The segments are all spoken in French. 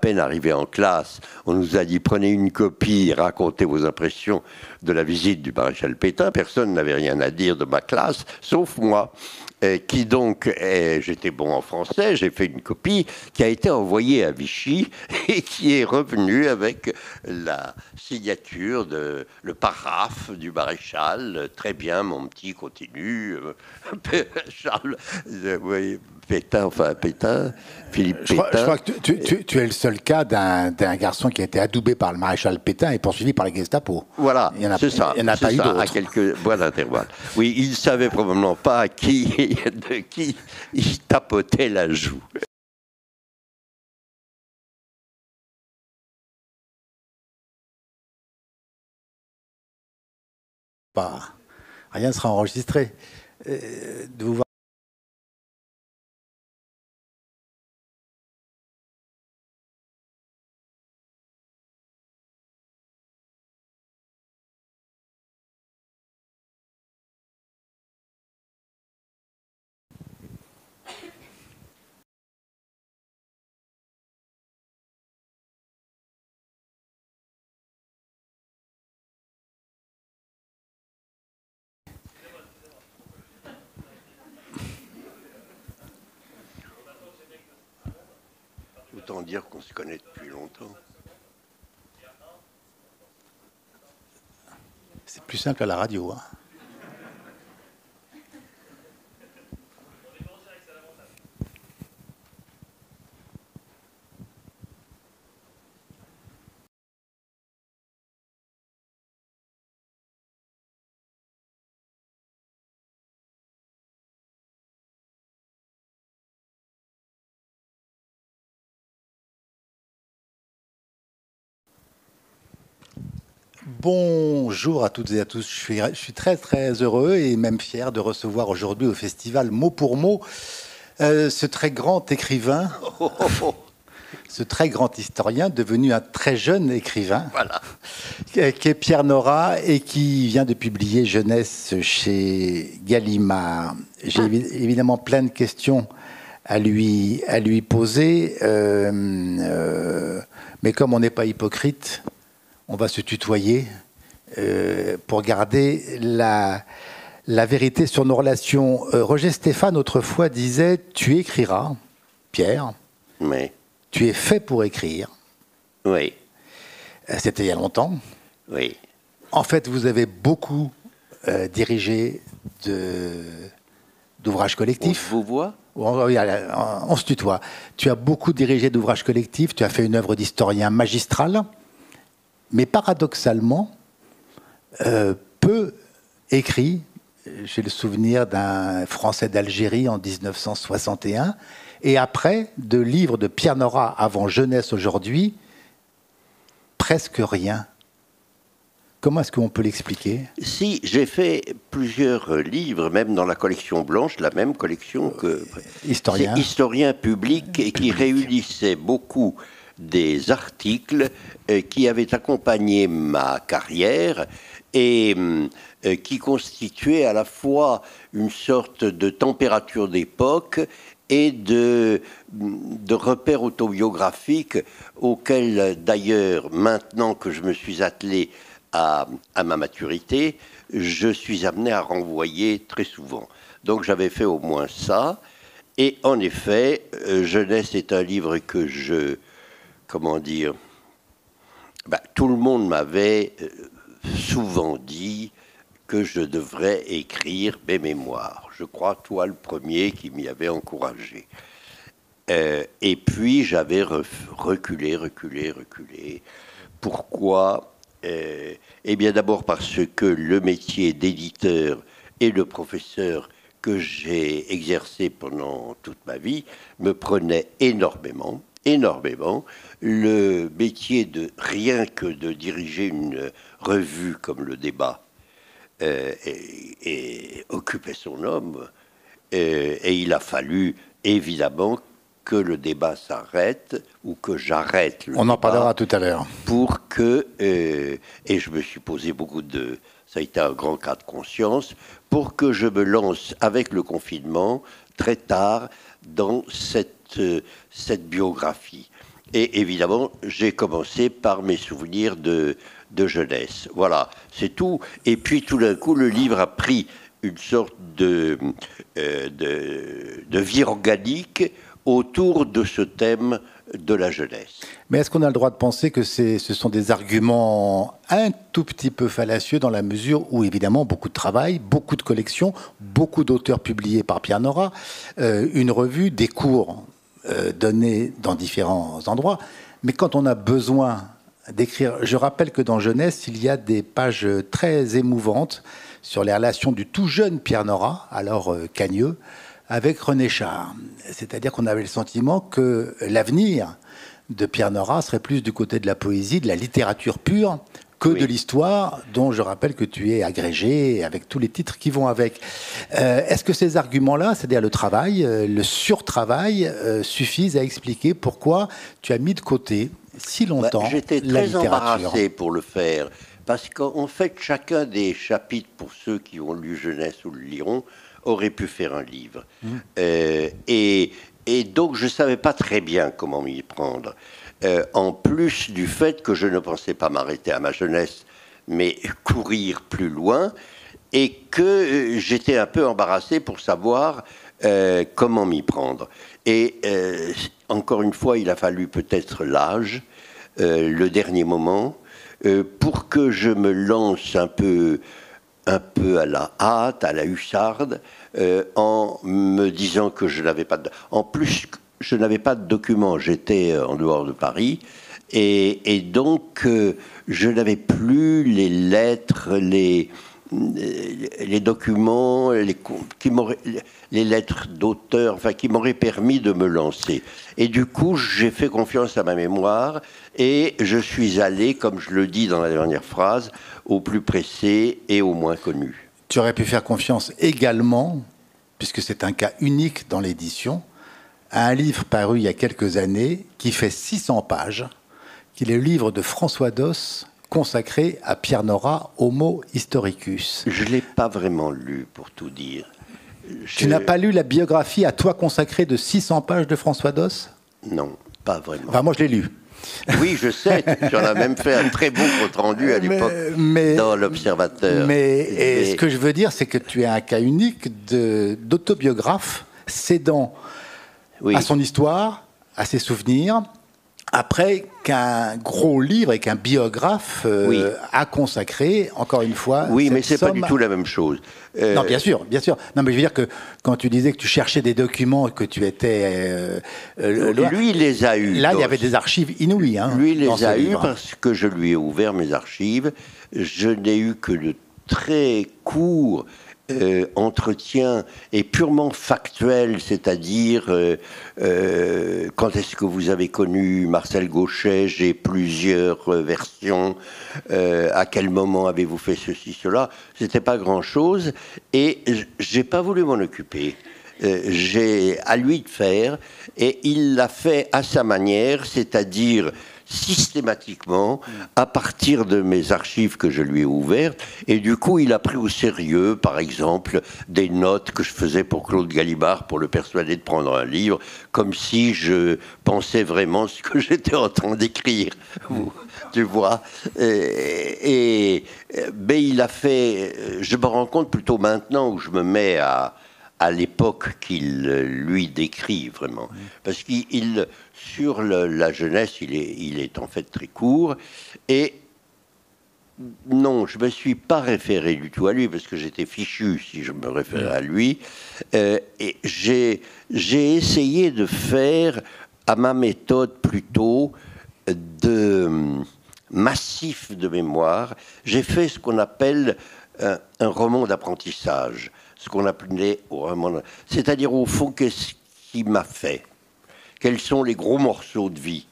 peine arrivés en classe, on nous a dit prenez une copie, racontez vos impressions de la visite du maréchal Pétain. Personne n'avait rien à dire de ma classe, sauf moi. Qui donc, j'étais bon en français, j'ai fait une copie qui a été envoyée à Vichy et qui est revenue avec la signature, le paraphe du maréchal. Très bien, mon petit, continue. Charles, oui, Pétain, Philippe Pétain. Je crois que tu es le seul cas d'un garçon qui a été adoubé par le maréchal Pétain et poursuivi par la Gestapo. Voilà, c'est ça. Il n'y en a pas eu d'autres. À quelques mois d'intervalle. Oui, il ne savait probablement pas de qui il tapotait la joue. Rien ne sera enregistré. De vous voir. Autant dire qu'on se connaît depuis longtemps. C'est plus simple à la radio. Hein. Bonjour à toutes et à tous. Je suis très très heureux et même fier de recevoir aujourd'hui au festival Mot pour Mot ce très grand écrivain, ce très grand historien devenu un très jeune écrivain, voilà. Qui est Pierre Nora et qui vient de publier Jeunesse chez Gallimard. J'ai évidemment plein de questions à lui poser, mais comme on n'est pas hypocrite, on va se tutoyer pour garder la vérité sur nos relations. Roger Stéphane, autrefois, disait « Tu écriras, Pierre. Oui. Tu es fait pour écrire. » Oui. C'était il y a longtemps. Oui. En fait, vous avez beaucoup dirigé d'ouvrages collectifs. On vous voit ? On se tutoie. Tu as beaucoup dirigé d'ouvrages collectifs. Tu as fait une œuvre d'historien magistrale. Mais paradoxalement, peu écrit. J'ai le souvenir d'un Français d'Algérie en 1961. Et après, de livres de Pierre Nora avant Jeunesse aujourd'hui, presque rien. Comment est-ce qu'on peut l'expliquer ? Si, j'ai fait plusieurs livres, même dans la collection blanche, la même collection que... Historien. C'est Historien public, et qui réunissait beaucoup des articles qui avaient accompagné ma carrière et qui constituaient à la fois une sorte de température d'époque et de repères autobiographiques auxquels, d'ailleurs, maintenant que je me suis attelé à ma maturité, je suis amené à renvoyer très souvent. Donc j'avais fait au moins ça. Et en effet, Jeunesse est un livre que comment dire, tout le monde m'avait souvent dit que je devrais écrire mes mémoires. Je crois, toi, le premier qui m'y avait encouragé. Et puis, j'avais reculé. Pourquoi ? Eh bien, d'abord parce que le métier d'éditeur et de professeur que j'ai exercé pendant toute ma vie me prenait énormément. Le métier de rien que de diriger une revue comme Le Débat et occupait son homme. Et il a fallu évidemment que le débat s'arrête ou que j'arrête le débat. On en parlera tout à l'heure. Pour que, et je me suis posé ça a été un grand cas de conscience, pour que je me lance avec le confinement très tard dans cette biographie. Et évidemment, j'ai commencé par mes souvenirs de jeunesse. Voilà, c'est tout. Et puis tout d'un coup, le livre a pris une sorte de vie organique autour de ce thème de la jeunesse. Mais est-ce qu'on a le droit de penser que ce sont des arguments un tout petit peu fallacieux dans la mesure où, évidemment, beaucoup de travail, beaucoup de collections, beaucoup d'auteurs publiés par Pierre Nora, une revue, des cours donnés dans différents endroits. Mais quand on a besoin d'écrire, je rappelle que dans Jeunesse, il y a des pages très émouvantes sur les relations du tout jeune Pierre Nora, alors cagneux, avec René Char. C'est-à-dire qu'on avait le sentiment que l'avenir de Pierre Nora serait plus du côté de la poésie, de la littérature pure, que de l'histoire, dont je rappelle que tu es agrégé, avec tous les titres qui vont avec. Est-ce que ces arguments-là, c'est-à-dire le travail, le surtravail, suffisent à expliquer pourquoi tu as mis de côté si longtemps j'étais la très littérature? embarrassé pour le faire, parce qu'en fait, chacun des chapitres, pour ceux qui ont lu Jeunesse ou le liront, aurait pu faire un livre. Et donc, je ne savais pas très bien comment m'y prendre. En plus du fait que je ne pensais pas m'arrêter à ma jeunesse, mais courir plus loin, et que j'étais un peu embarrassé pour savoir comment m'y prendre. Et encore une fois, il a fallu peut-être l'âge, le dernier moment, pour que je me lance un peu à la hâte, à la hussarde, en me disant que je n'avais pas en plus, je n'avais pas de documents, j'étais en dehors de Paris, et donc je n'avais plus les lettres, les documents, les lettres d'auteur, enfin, qui m'auraient permis de me lancer. Et du coup, j'ai fait confiance à ma mémoire et je suis allé, comme je le dis dans la dernière phrase, au plus pressé et au moins connu. Tu aurais pu faire confiance également, puisque c'est un cas unique dans l'édition, à un livre paru il y a quelques années qui fait 600 pages, qui est le livre de François Doss, consacré à Pierre Nora, Homo Historicus. Je ne l'ai pas vraiment lu, pour tout dire. Tu n'as pas lu la biographie à toi consacrée de 600 pages de François Doss? Non, pas vraiment. Enfin, moi, je l'ai lu. Oui, je sais, tu en as même fait un très beau compte-rendu à l'époque dans l'Observateur. Mais ce que je veux dire, c'est que tu es un cas unique d'autobiographe cédant à son histoire, à ses souvenirs, après qu'un gros livre et qu'un biographe a consacré, encore une fois... Oui, mais c'est pas du tout la même chose. Non, bien sûr, bien sûr. Non, mais je veux dire que quand tu disais que tu cherchais des documents et que tu étais... lui, il les a eus. Là, il y avait des archives inouïes. Hein, lui, il les a eus parce que je lui ai ouvert mes archives. Je n'ai eu que de très courts entretien est purement factuel, c'est-à-dire quand est-ce que vous avez connu Marcel Gauchet, j'ai plusieurs versions, à quel moment avez-vous fait ceci, cela, c'était pas grand-chose et j'ai pas voulu m'en occuper. J'ai à lui de faire et il l'a fait à sa manière, c'est-à-dire systématiquement à partir de mes archives que je lui ai ouvertes et du coup il a pris au sérieux par exemple des notes que je faisais pour Claude Gallimard pour le persuader de prendre un livre comme si je pensais vraiment ce que j'étais en train d'écrire, tu vois, mais il a fait, je me rends compte plutôt maintenant où je me mets à l'époque qu'il lui décrit vraiment. Parce qu'il, sur la jeunesse, il est en fait très court. Et non, je ne me suis pas référé du tout à lui, parce que j'étais fichu si je me référais à lui. Et j'ai essayé de faire, à ma méthode plutôt, de massif de mémoire. J'ai fait ce qu'on appelle un roman d'apprentissage. Ce qu'on appelait c'est-à-dire au fond qu'est-ce qui m'a fait, quels sont les gros morceaux de vie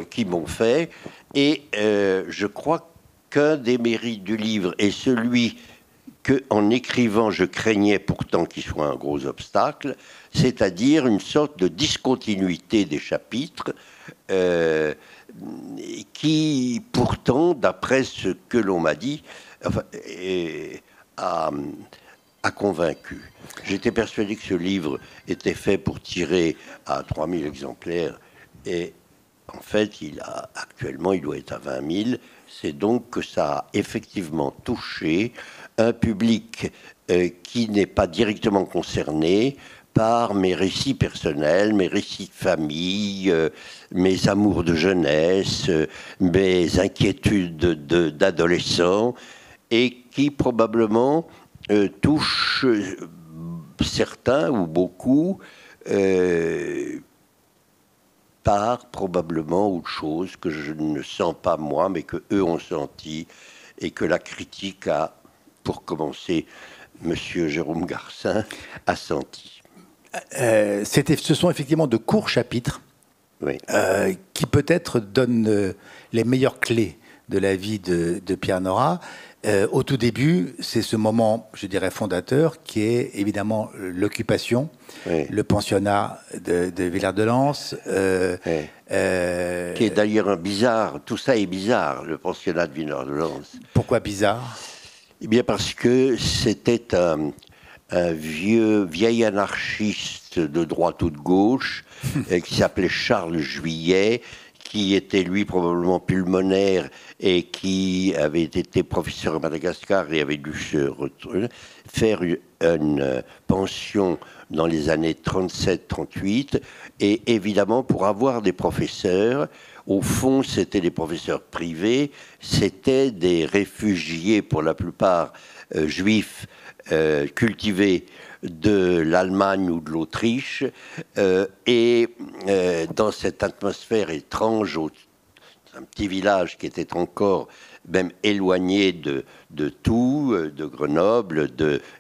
qui m'ont fait, et je crois qu'un des mérites du livre est celui que, en écrivant, je craignais pourtant qu'il soit un gros obstacle, c'est-à-dire une sorte de discontinuité des chapitres qui, pourtant, d'après ce que l'on m'a dit, enfin, a convaincu. J'étais persuadé que ce livre était fait pour tirer à 3000 exemplaires et en fait, actuellement, il doit être à 20 000. C'est donc que ça a effectivement touché un public qui n'est pas directement concerné par mes récits personnels, mes récits de famille, mes amours de jeunesse, mes inquiétudes d'adolescent, et qui probablement touche certains ou beaucoup par probablement autre chose que je ne sens pas moi, mais que eux ont senti, et que la critique a, pour commencer, Monsieur Jérôme Garcin, a senti. Ce sont effectivement de courts chapitres, oui, qui peut-être donnent les meilleures clés de la vie de Pierre Nora. Au tout début, c'est ce moment, je dirais, fondateur, qui est évidemment l'occupation, oui, le pensionnat de Villard-de-Lans. Oui. Qui est d'ailleurs bizarre, tout ça est bizarre, le pensionnat de Villard-de-Lans. Pourquoi bizarre? Eh bien parce que c'était un vieil anarchiste de droite ou de gauche qui s'appelait Charles Juillet, qui était lui probablement pulmonaire et qui avait été professeur à Madagascar et avait dû faire une pension dans les années 37-38. Et évidemment, pour avoir des professeurs, au fond, c'était des professeurs privés, c'était des réfugiés, pour la plupart juifs, cultivés de l'Allemagne ou de l'Autriche, et dans cette atmosphère étrange, un petit village qui était encore même éloigné de tout, de Grenoble,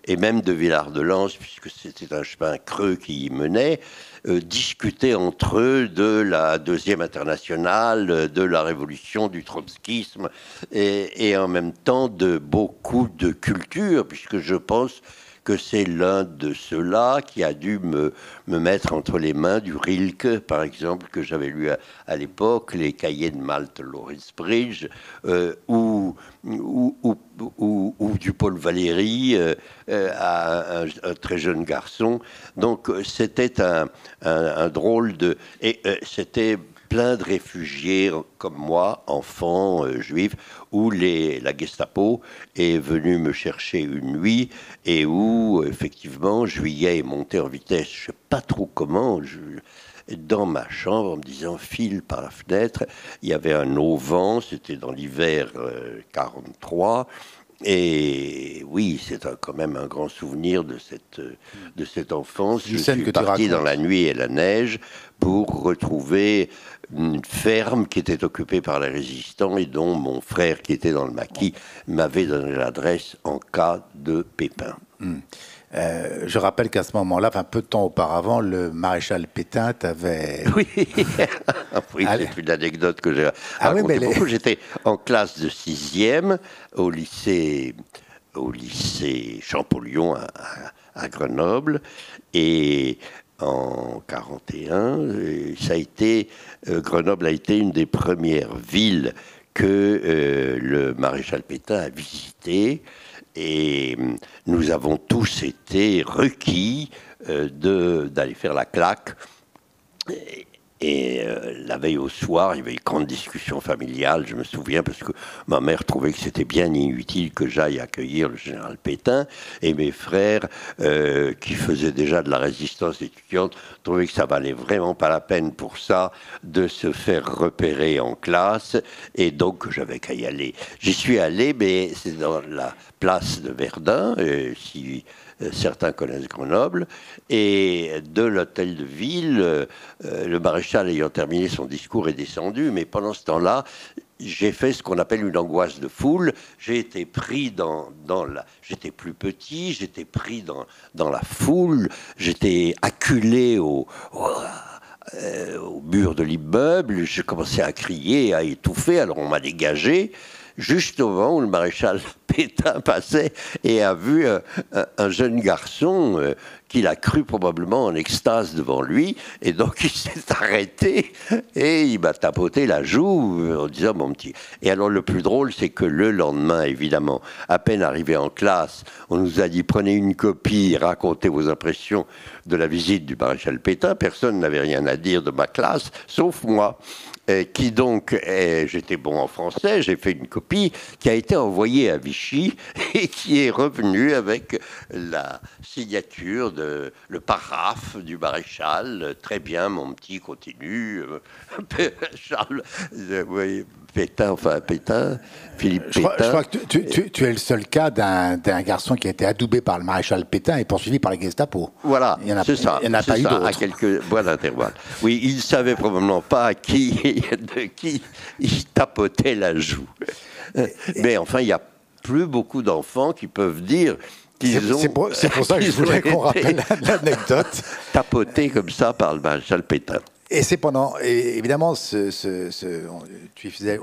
et même de Villard-de-Lans, puisque c'était un chemin creux qui y menait, discutaient entre eux de la Deuxième Internationale, de la révolution, du trotskisme, et en même temps de beaucoup de culture, puisque je pense que c'est l'un de ceux-là qui a dû me mettre entre les mains du Rilke, par exemple, que j'avais lu à l'époque, les cahiers de Malte Lawrence Bridge, ou du Paul Valéry à un très jeune garçon. Donc c'était un drôle de... Et c'était plein de réfugiés comme moi, enfants juifs, où la Gestapo est venue me chercher une nuit et où, effectivement, Juillet est monté en vitesse, je ne sais pas trop comment, dans ma chambre, en me disant, file par la fenêtre. Il y avait un auvent, c'était dans l'hiver 43. Et oui, c'est quand même un grand souvenir de cette enfance. Je suis parti dans la nuit et la neige pour retrouver une ferme qui était occupée par les résistants et dont mon frère, qui était dans le maquis, m'avait donné l'adresse en cas de pépin. Je rappelle qu'à ce moment-là, enfin peu de temps auparavant, le maréchal Pétain t'avait... Oui, oui, c'est une anecdote que j'ai racontée beaucoup. J'étais en classe de 6e au lycée Champollion à Grenoble, et en 41, Grenoble a été une des premières villes que le maréchal Pétain a visitées. Et nous avons tous été requis d'aller faire la claque. Et la veille au soir, il y avait une grande discussion familiale, je me souviens, parce que ma mère trouvait que c'était bien inutile que j'aille accueillir le général Pétain, et mes frères, qui faisaient déjà de la résistance étudiante, trouvaient que ça valait vraiment pas la peine pour ça de se faire repérer en classe, et donc j'avais qu'à y aller. J'y suis allé, mais c'est dans la place de Verdun, si certains connaissent Grenoble, et de l'hôtel de ville, le maréchal ayant terminé son discours est descendu, mais pendant ce temps-là, j'ai fait ce qu'on appelle une angoisse de foule. J'ai été pris j'étais plus petit, j'étais pris dans la foule, j'étais acculé au mur de l'immeuble, j'ai commencé à crier, à étouffer, alors on m'a dégagé, juste au moment où le maréchal Pétain passait et a vu un jeune garçon qu'il a cru probablement en extase devant lui, et donc il s'est arrêté et il m'a tapoté la joue en disant mon petit. Et alors le plus drôle, c'est que le lendemain, évidemment, à peine arrivé en classe, on nous a dit prenez une copie, racontez vos impressions de la visite du maréchal Pétain. Personne n'avait rien à dire de ma classe, sauf moi. qui donc, j'étais bon en français, j'ai fait une copie, qui a été envoyée à Vichy et qui est revenue avec la signature, le paraphe du maréchal. Très bien, mon petit, continue. Charles, oui, Pétain, Philippe Pétain. Je crois que tu es le seul cas d'un garçon qui a été adoubé par le maréchal Pétain et poursuivi par la Gestapo. Voilà, c'est ça. Il n'y en a pas eu d'autres. À quelques mois d'intervalle. Oui, il ne savait probablement pas de qui il tapotait la joue. Mais enfin, il n'y a plus beaucoup d'enfants qui peuvent dire qu'ils ont... C'est pour ça que je voulais qu'on rappelle l'anecdote. Tapoté comme ça par le maréchal Pétain. Et c'est pendant, et évidemment, tu y faisais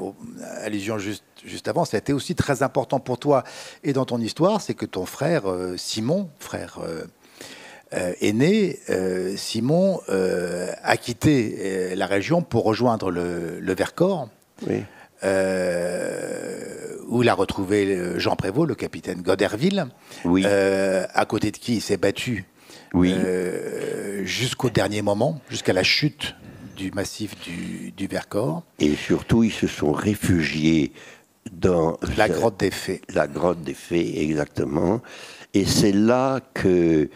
allusion juste avant, ça a été aussi très important pour toi et dans ton histoire, c'est que ton frère Simon, frère aîné, Simon, a quitté la région pour rejoindre le Vercors, oui. Où il a retrouvé Jean Prévost, le capitaine Goderville, oui. À côté de qui il s'est battu. Oui. Jusqu'au dernier moment, jusqu'à la chute du massif du Vercors. Et surtout, ils se sont réfugiés dans la grotte des Fées. La grotte des Fées, exactement. Et c'est là que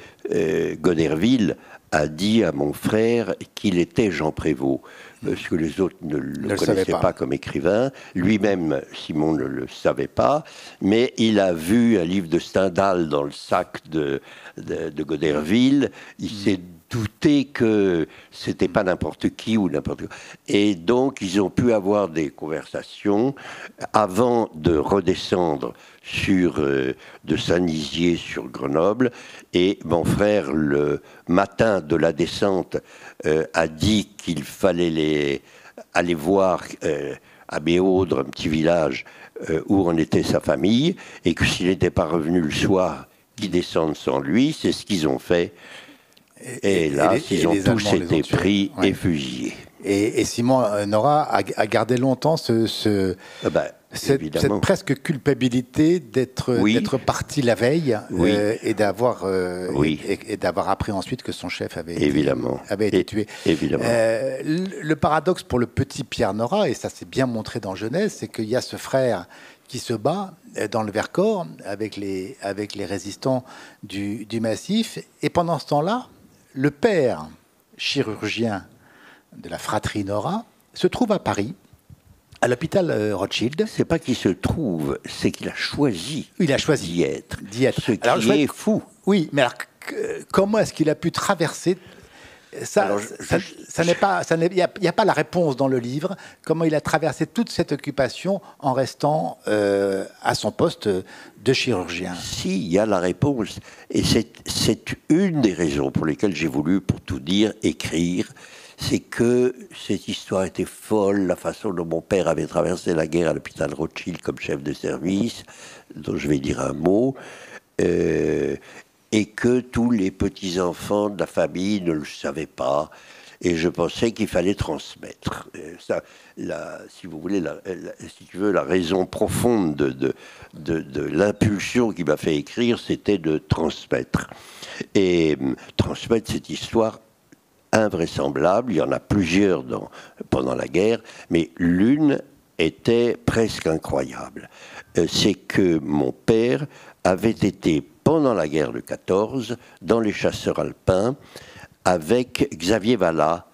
Goderville a dit à mon frère qu'il était Jean Prévost, parce que les autres ne le connaissaient pas comme écrivain. Lui-même, Simon, ne le savait pas, mais il a vu un livre de Stendhal dans le sac de Goderville. Il s'est douté que c'était pas n'importe qui ou n'importe quoi. Et donc, ils ont pu avoir des conversations avant de redescendre de Saint-Nizier sur Grenoble. Et mon frère, le matin de la descente, a dit qu'il fallait aller voir à Béaudre, un petit village où en était sa famille, et que s'il n'était pas revenu le soir, qu'ils descendent sans lui. C'est ce qu'ils ont fait. Et là, ils ont tous été pris et fusillés. Et Simon Nora a gardé longtemps cette presque culpabilité d'être parti la veille et d'avoir appris ensuite que son chef avait été tué. Évidemment. Le paradoxe pour le petit Pierre Nora, et ça s'est bien montré dans Genèse, c'est qu'il y a ce frère qui se bat dans le Vercors avec les résistants du massif, et pendant ce temps-là, le père chirurgien de la fratrie Nora se trouve à Paris, à l'hôpital Rothschild. C'est pas qu'il se trouve, c'est qu'il a choisi. Il a choisi d'y être. Ce qui est fou. Oui, mais alors comment est-ce qu'il a pu traverser ça? Il n'y a pas la réponse dans le livre. Comment il a traversé toute cette occupation en restant à son poste de chirurgien? Si, il y a la réponse. Et c'est une des raisons pour lesquelles j'ai voulu, pour tout dire, écrire. C'est que cette histoire était folle, la façon dont mon père avait traversé la guerre à l'hôpital Rothschild comme chef de service, dont je vais dire un mot, et que tous les petits-enfants de la famille ne le savaient pas. Et je pensais qu'il fallait transmettre. Ça, si vous voulez, si tu veux, la raison profonde de l'impulsion qui m'a fait écrire, c'était de transmettre. Et transmettre cette histoire invraisemblable. Il y en a plusieurs pendant la guerre, mais l'une était presque incroyable. C'est que mon père avait été, pendant la guerre de 14, dans les chasseurs alpins, avec Xavier Vallat,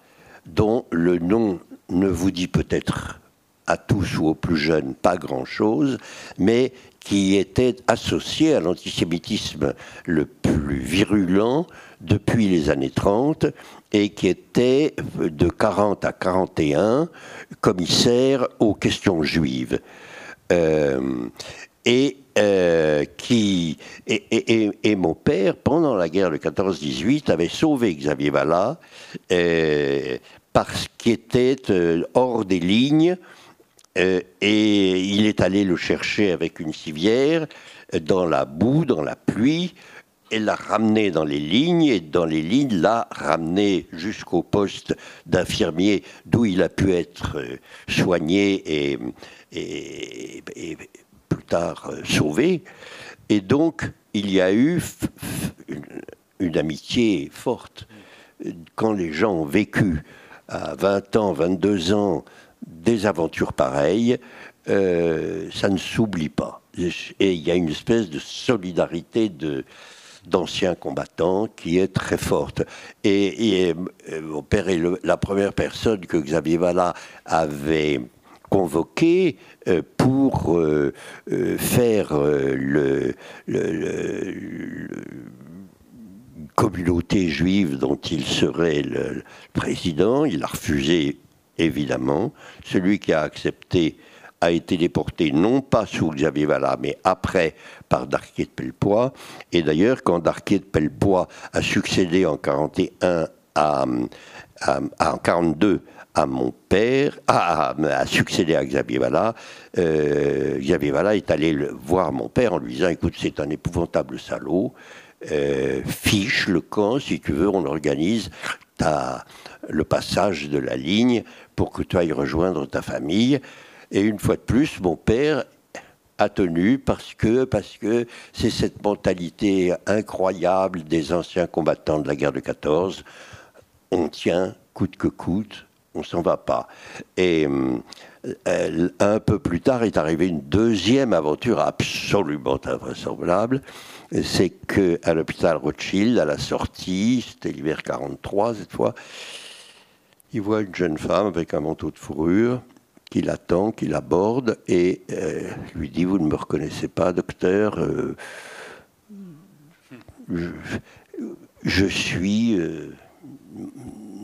dont le nom ne vous dit peut-être à tous ou aux plus jeunes pas grand-chose, mais qui était associé à l'antisémitisme le plus virulent depuis les années 30 et qui était de 40 à 41 commissaire aux questions juives. Et mon père, pendant la guerre de 14-18, avait sauvé Xavier Vallat parce qu'il était hors des lignes. Et il est allé le chercher avec une civière dans la boue, dans la pluie, et l'a ramené dans les lignes, et dans les lignes l'a ramené jusqu'au poste d'infirmier d'où il a pu être soigné et plus tard sauvé. Et donc, il y a eu une amitié forte. Quand les gens ont vécu à 20 ans, 22 ans, des aventures pareilles, ça ne s'oublie pas. Et il y a une espèce de solidarité d'anciens combattants qui est très forte. Et mon père est la première personne que Xavier Vallat avait convoqué pour faire communauté juive dont il serait le président. Il a refusé, évidemment. Celui qui a accepté a été déporté, non pas sous Xavier Vallat, mais après par Darquier de Pellepoix. Et d'ailleurs, quand Darquier de Pellepoix a succédé en 41 en 42 à mon père, a succédé à Xavier Vallat, Xavier Vallat est allé voir mon père en lui disant « Écoute, c'est un épouvantable salaud, fiche le camp, si tu veux, on organise le passage de la ligne pour que tu ailles rejoindre ta famille. » Et une fois de plus, mon père a tenu parce que c'est cette mentalité incroyable des anciens combattants de la guerre de 14. On tient coûte que coûte, on s'en va pas. Et un peu plus tard est arrivée une deuxième aventure absolument invraisemblable. C'est qu'à l'hôpital Rothschild, à la sortie, c'était l'hiver 43 cette fois, il voit une jeune femme avec un manteau de fourrure qui l'attend, qui l'aborde et lui dit « Vous ne me reconnaissez pas, docteur, je suis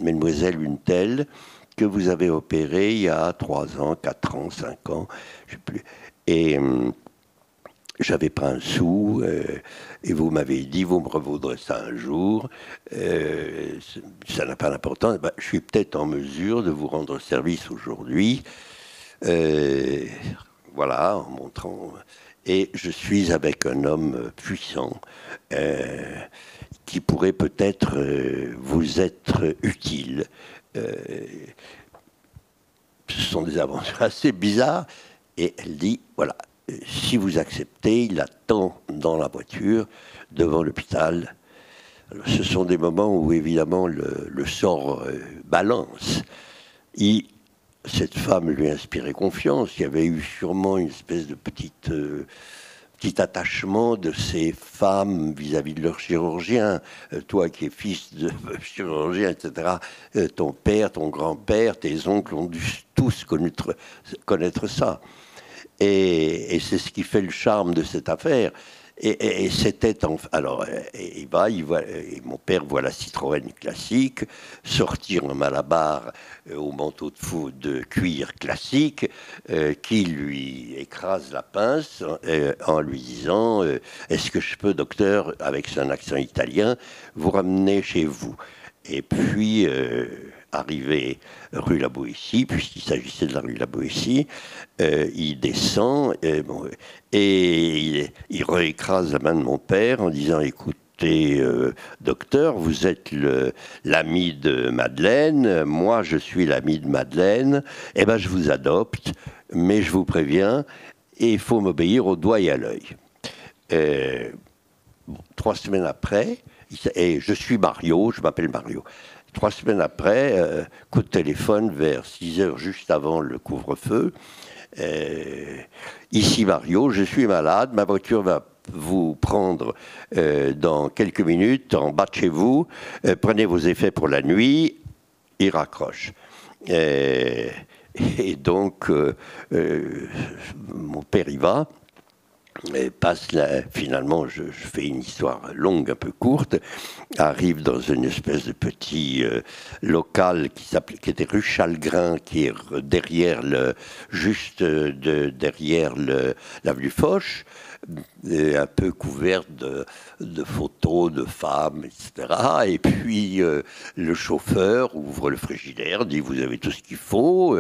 mademoiselle une telle que vous avez opérée il y a 3 ans, 4 ans, 5 ans, je sais plus. Et j'avais pas un sou, et vous m'avez dit, vous me revaudrez ça un jour, ça n'a pas d'importance, ben, je suis peut-être en mesure de vous rendre service aujourd'hui, voilà, en montrant, et je suis avec un homme puissant, qui pourrait peut-être vous être utile. Ce sont des aventures assez bizarres, et elle dit, voilà, si vous acceptez, il attend dans la voiture, devant l'hôpital. Ce sont des moments où, évidemment, le sort balance. Cette femme lui inspirait confiance. Il y avait eu sûrement une espèce de petit attachement de ces femmes vis-à-vis de leur chirurgien. Toi qui es fils de chirurgien, etc., ton père, ton grand-père, tes oncles ont dû tous connaître ça. Et c'est ce qui fait le charme de cette affaire. Et c'était... Alors, et mon père voit la Citroën classique sortir un Malabar au manteau de cuir classique qui lui écrase la pince en lui disant « Est-ce que je peux, docteur, avec son accent italien, vous ramener chez vous ?» Et puis... arrivé rue La Boétie, puisqu'il s'agissait de la rue La Boétie, il descend et il réécrase la main de mon père en disant « Écoutez, docteur, vous êtes l'ami de Madeleine, moi je suis l'ami de Madeleine, eh ben je vous adopte, mais je vous préviens, il faut m'obéir au doigt et à l'œil. » 3 semaines après, et je suis Mario, je m'appelle Mario. 3 semaines après, coup de téléphone vers 6 heures, juste avant le couvre-feu. Ici Mario, je suis malade, ma voiture va vous prendre dans quelques minutes en bas de chez vous. Prenez vos effets pour la nuit. Il raccroche. Et donc, mon père y va. Et passe là, finalement, je fais une histoire longue, un peu courte, arrive dans une espèce de petit local qui était rue Chalgrin, qui est derrière derrière l'avenue Foch, un peu couverte de photos de femmes, etc. Et puis le chauffeur ouvre le frigidaire, dit vous avez tout ce qu'il faut,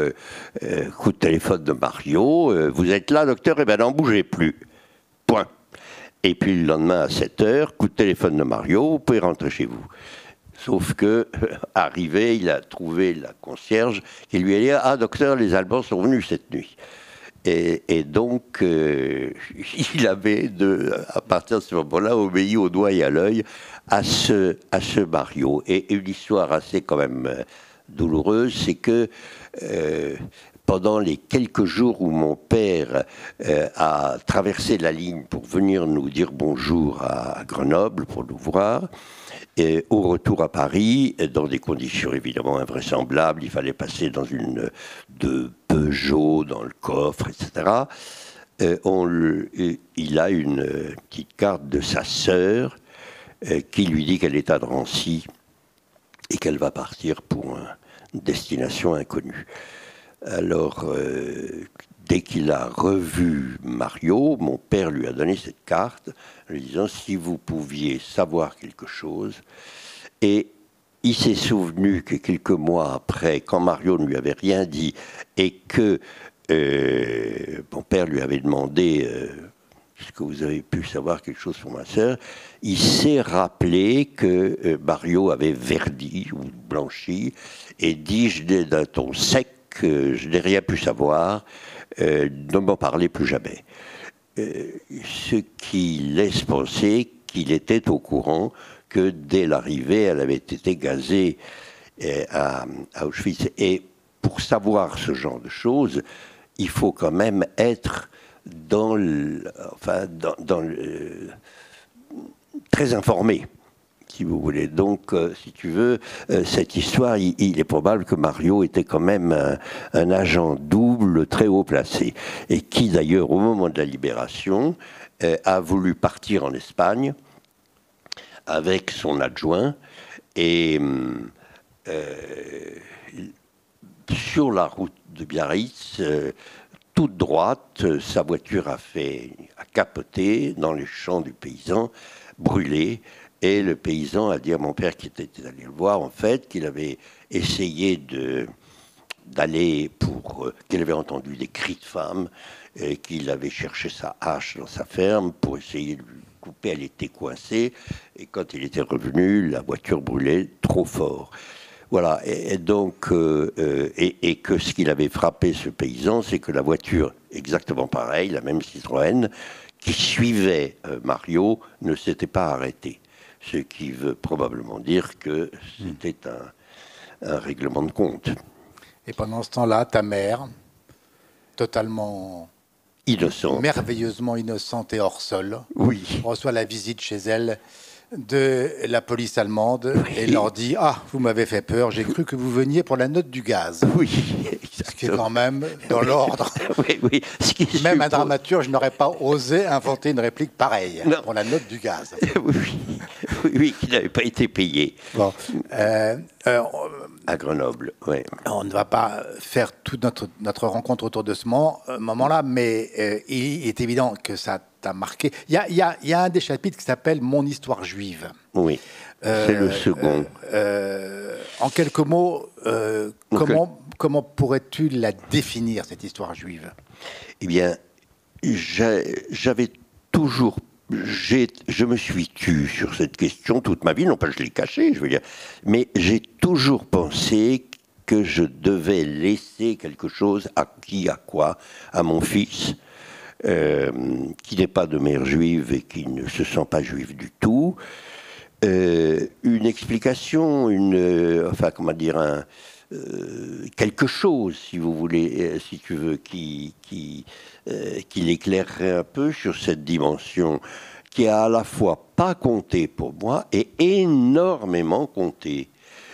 coup de téléphone de Mario, vous êtes là docteur, eh bien n'en bougez plus. Point. Et puis le lendemain à 7 heures, coup de téléphone de Mario, vous pouvez rentrer chez vous. Sauf que, arrivé, il a trouvé la concierge qui lui a dit « Ah, docteur, les Allemands sont venus cette nuit. » Et donc, il avait, à partir de ce moment-là, obéi au doigt et à l'œil à ce Mario. Et une histoire assez quand même douloureuse, c'est que pendant les quelques jours où mon père a traversé la ligne pour venir nous dire bonjour à Grenoble, pour nous voir, et au retour à Paris, dans des conditions évidemment invraisemblables, il fallait passer dans une de Peugeot, dans le coffre, etc. Il a une petite carte de sa sœur qui lui dit qu'elle est à Drancy et qu'elle va partir pour une destination inconnue. Alors, dès qu'il a revu Mario, mon père lui a donné cette carte, en lui disant « si vous pouviez savoir quelque chose ». Et il s'est souvenu que quelques mois après, quand Mario ne lui avait rien dit, et que mon père lui avait demandé est-ce que vous avez pu savoir quelque chose sur ma sœur, il s'est rappelé que Mario avait verdi ou blanchi, et dit « d'un ton sec, je n'ai rien pu savoir, ne m'en parlez plus jamais ». Ce qui laisse penser qu'il était au courant que dès l'arrivée, elle avait été gazée à Auschwitz. Et pour savoir ce genre de choses, il faut quand même être très informé, si vous voulez. Donc, si tu veux, cette histoire, il est probable que Mario était quand même un agent double très haut placé, et qui d'ailleurs, au moment de la libération, a voulu partir en Espagne avec son adjoint, et sur la route de Biarritz, toute droite, sa voiture a capoté dans les champs du paysan, brûlé. Et le paysan a dit à mon père, qui était allé le voir, en fait, qu'il avait essayé d'aller qu'il avait entendu des cris de femmes, et qu'il avait cherché sa hache dans sa ferme pour essayer de lui couper. Elle était coincée, et quand il était revenu, la voiture brûlait trop fort. Voilà, et donc, et que ce qu'il avait frappé ce paysan, c'est que la voiture, exactement pareille, la même Citroën, qui suivait Mario, ne s'était pas arrêtée. Ce qui veut probablement dire que c'était un règlement de compte. Et pendant ce temps-là, ta mère, totalement innocente, merveilleusement innocente et hors sol, oui, reçoit la visite chez elle de la police allemande, oui, et leur dit « Ah, vous m'avez fait peur, j'ai cru que vous veniez pour la note du gaz. » Oui, exactement. Ce qui est quand même dans l'ordre. Oui, oui. Même un dramaturge n'aurait pas osé inventer une réplique pareille, non, pour la note du gaz. Oui, oui, oui, qui n'avait pas été payé. Bon, à Grenoble, oui. On ne va pas faire toute notre rencontre autour de ce moment-là, mais il est évident que ça t'a marqué. Il y a un des chapitres qui s'appelle « Mon histoire juive ». Oui, c'est le second. En quelques mots, comment pourrais-tu la définir, cette histoire juive? Eh bien, j'avais toujours... Je me suis tu sur cette question toute ma vie, non pas je l'ai caché, je veux dire, mais j'ai toujours pensé que je devais laisser quelque chose à mon fils, qui n'est pas de mère juive et qui ne se sent pas juif du tout, une explication, quelque chose, si vous voulez, si tu veux, qui l'éclairerait un peu sur cette dimension qui a à la fois pas compté pour moi et énormément compté.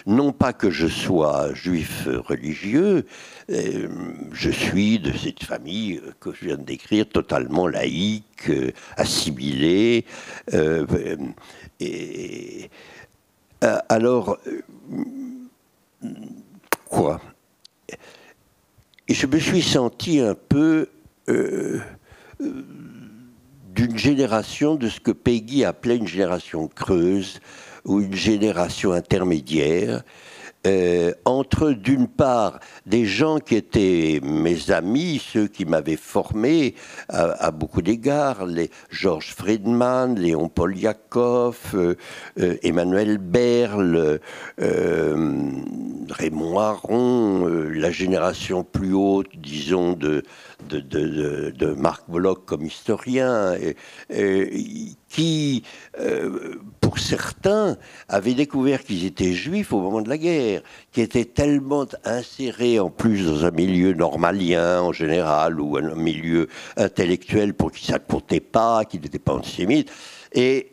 Non pas que je sois juif religieux, je suis de cette famille que je viens de décrire, totalement laïque, assimilée. Alors, quoi ? Et je me suis senti un peu d'une génération, de ce que Péguy appelait une génération creuse, ou une génération intermédiaire, entre, d'une part, des gens qui étaient mes amis, ceux qui m'avaient formé à beaucoup d'égards, les Georges Friedman, Léon Poliakov, Emmanuel Berle, Raymond Aron, la génération plus haute, disons, de Marc Bloch comme historien, qui, pour certains, avaient découvert qu'ils étaient juifs au moment de la guerre, qui étaient tellement insérés en plus dans un milieu normalien en général, ou un milieu intellectuel pour qui ça ne comptait pas, qui n'était pas antisémite, et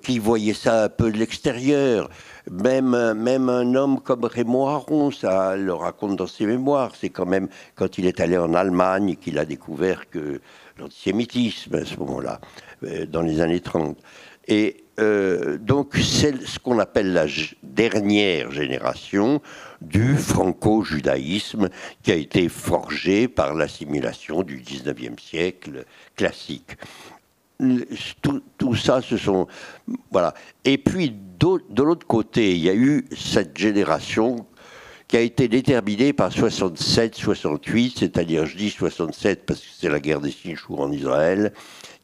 qui voyaient ça un peu de l'extérieur. Même un homme comme Raymond Aron, ça le raconte dans ses mémoires, c'est quand même quand il est allé en Allemagne qu'il a découvert que l'antisémitisme à ce moment-là, dans les années 30. Et donc c'est ce qu'on appelle la dernière génération du franco-judaïsme qui a été forgé par l'assimilation du 19e siècle classique. Tout ça, ce sont... Voilà. Et puis, de l'autre côté, il y a eu cette génération qui a été déterminée par 67-68, c'est-à-dire, je dis 67 parce que c'est la guerre des 6 jours en Israël,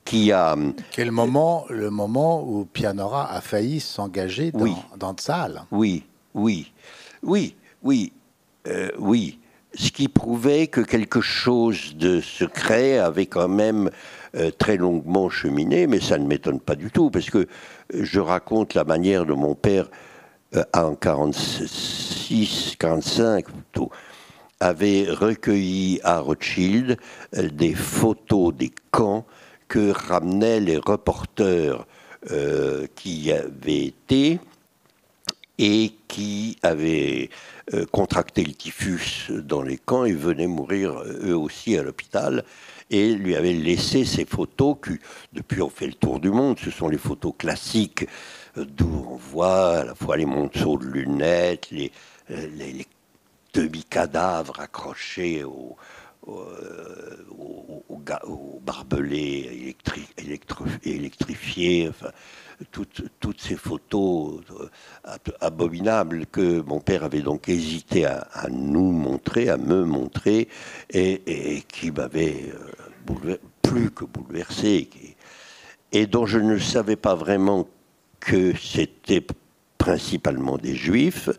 qui a... Quel moment, le moment où Pianura a failli s'engager dans Tsahal. Oui. Ce qui prouvait que quelque chose de secret avait quand même très longuement cheminé, mais ça ne m'étonne pas du tout, parce que je raconte la manière dont mon père, en 46, 45 plutôt, avait recueilli à Rothschild des photos des camps que ramenaient les reporters qui y avaient été et qui avaient contracté le typhus dans les camps et venaient mourir eux aussi à l'hôpital, et lui avaient laissé ces photos qui, depuis, ont fait le tour du monde. Ce sont les photos classiques d'où on voit à la fois les monceaux de lunettes, les demi-cadavres accrochés au barbelés électrifiés, enfin, toutes ces photos abominables que mon père avait donc hésité à nous montrer, à me montrer, et qui m'avaient plus que bouleversé, et dont je ne savais pas vraiment que c'était principalement des juifs,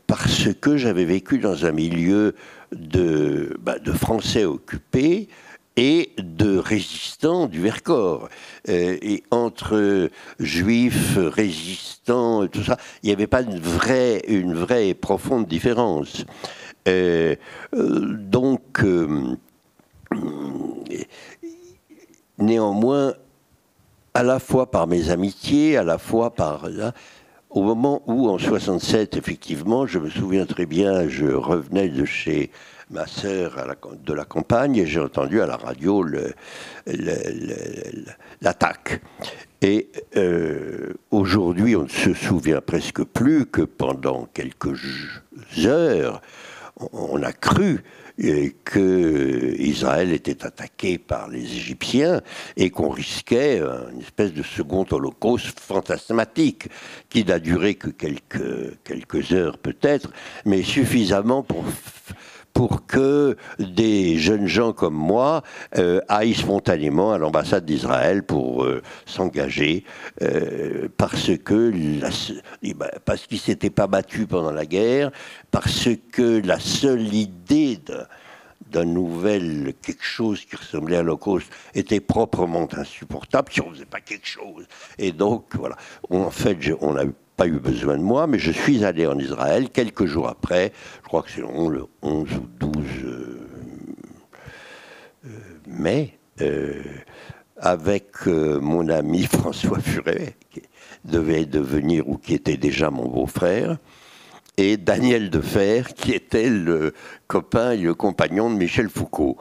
parce que j'avais vécu dans un milieu de Français occupés et de résistants du Vercors. Et entre juifs, résistants, tout ça, il n'y avait pas une vraie et profonde différence. Donc, néanmoins, à la fois par mes amitiés, à la fois par... Au moment où, en 67, effectivement, je me souviens très bien, je revenais de chez ma sœur de la campagne et j'ai entendu à la radio l'attaque. Et aujourd'hui, on ne se souvient presque plus que pendant quelques heures, on a cru que Israël était attaqué par les Égyptiens et qu'on risquait une espèce de second holocauste fantasmatique qui n'a duré que quelques heures peut-être, mais suffisamment pour que des jeunes gens comme moi aillent spontanément à l'ambassade d'Israël pour s'engager parce qu'ils ne s'étaient pas battus pendant la guerre, parce que la seule idée d'un nouvel quelque chose qui ressemblait à l'Holocauste était proprement insupportable si on ne faisait pas quelque chose. Et donc, voilà. En fait, on n'a pas eu besoin de moi, mais je suis allé en Israël quelques jours après, je crois que c'est le 11 ou 12 mai, avec mon ami François Furet, qui devait devenir, ou qui était déjà mon beau-frère, et Daniel Defer, qui était le copain et le compagnon de Michel Foucault.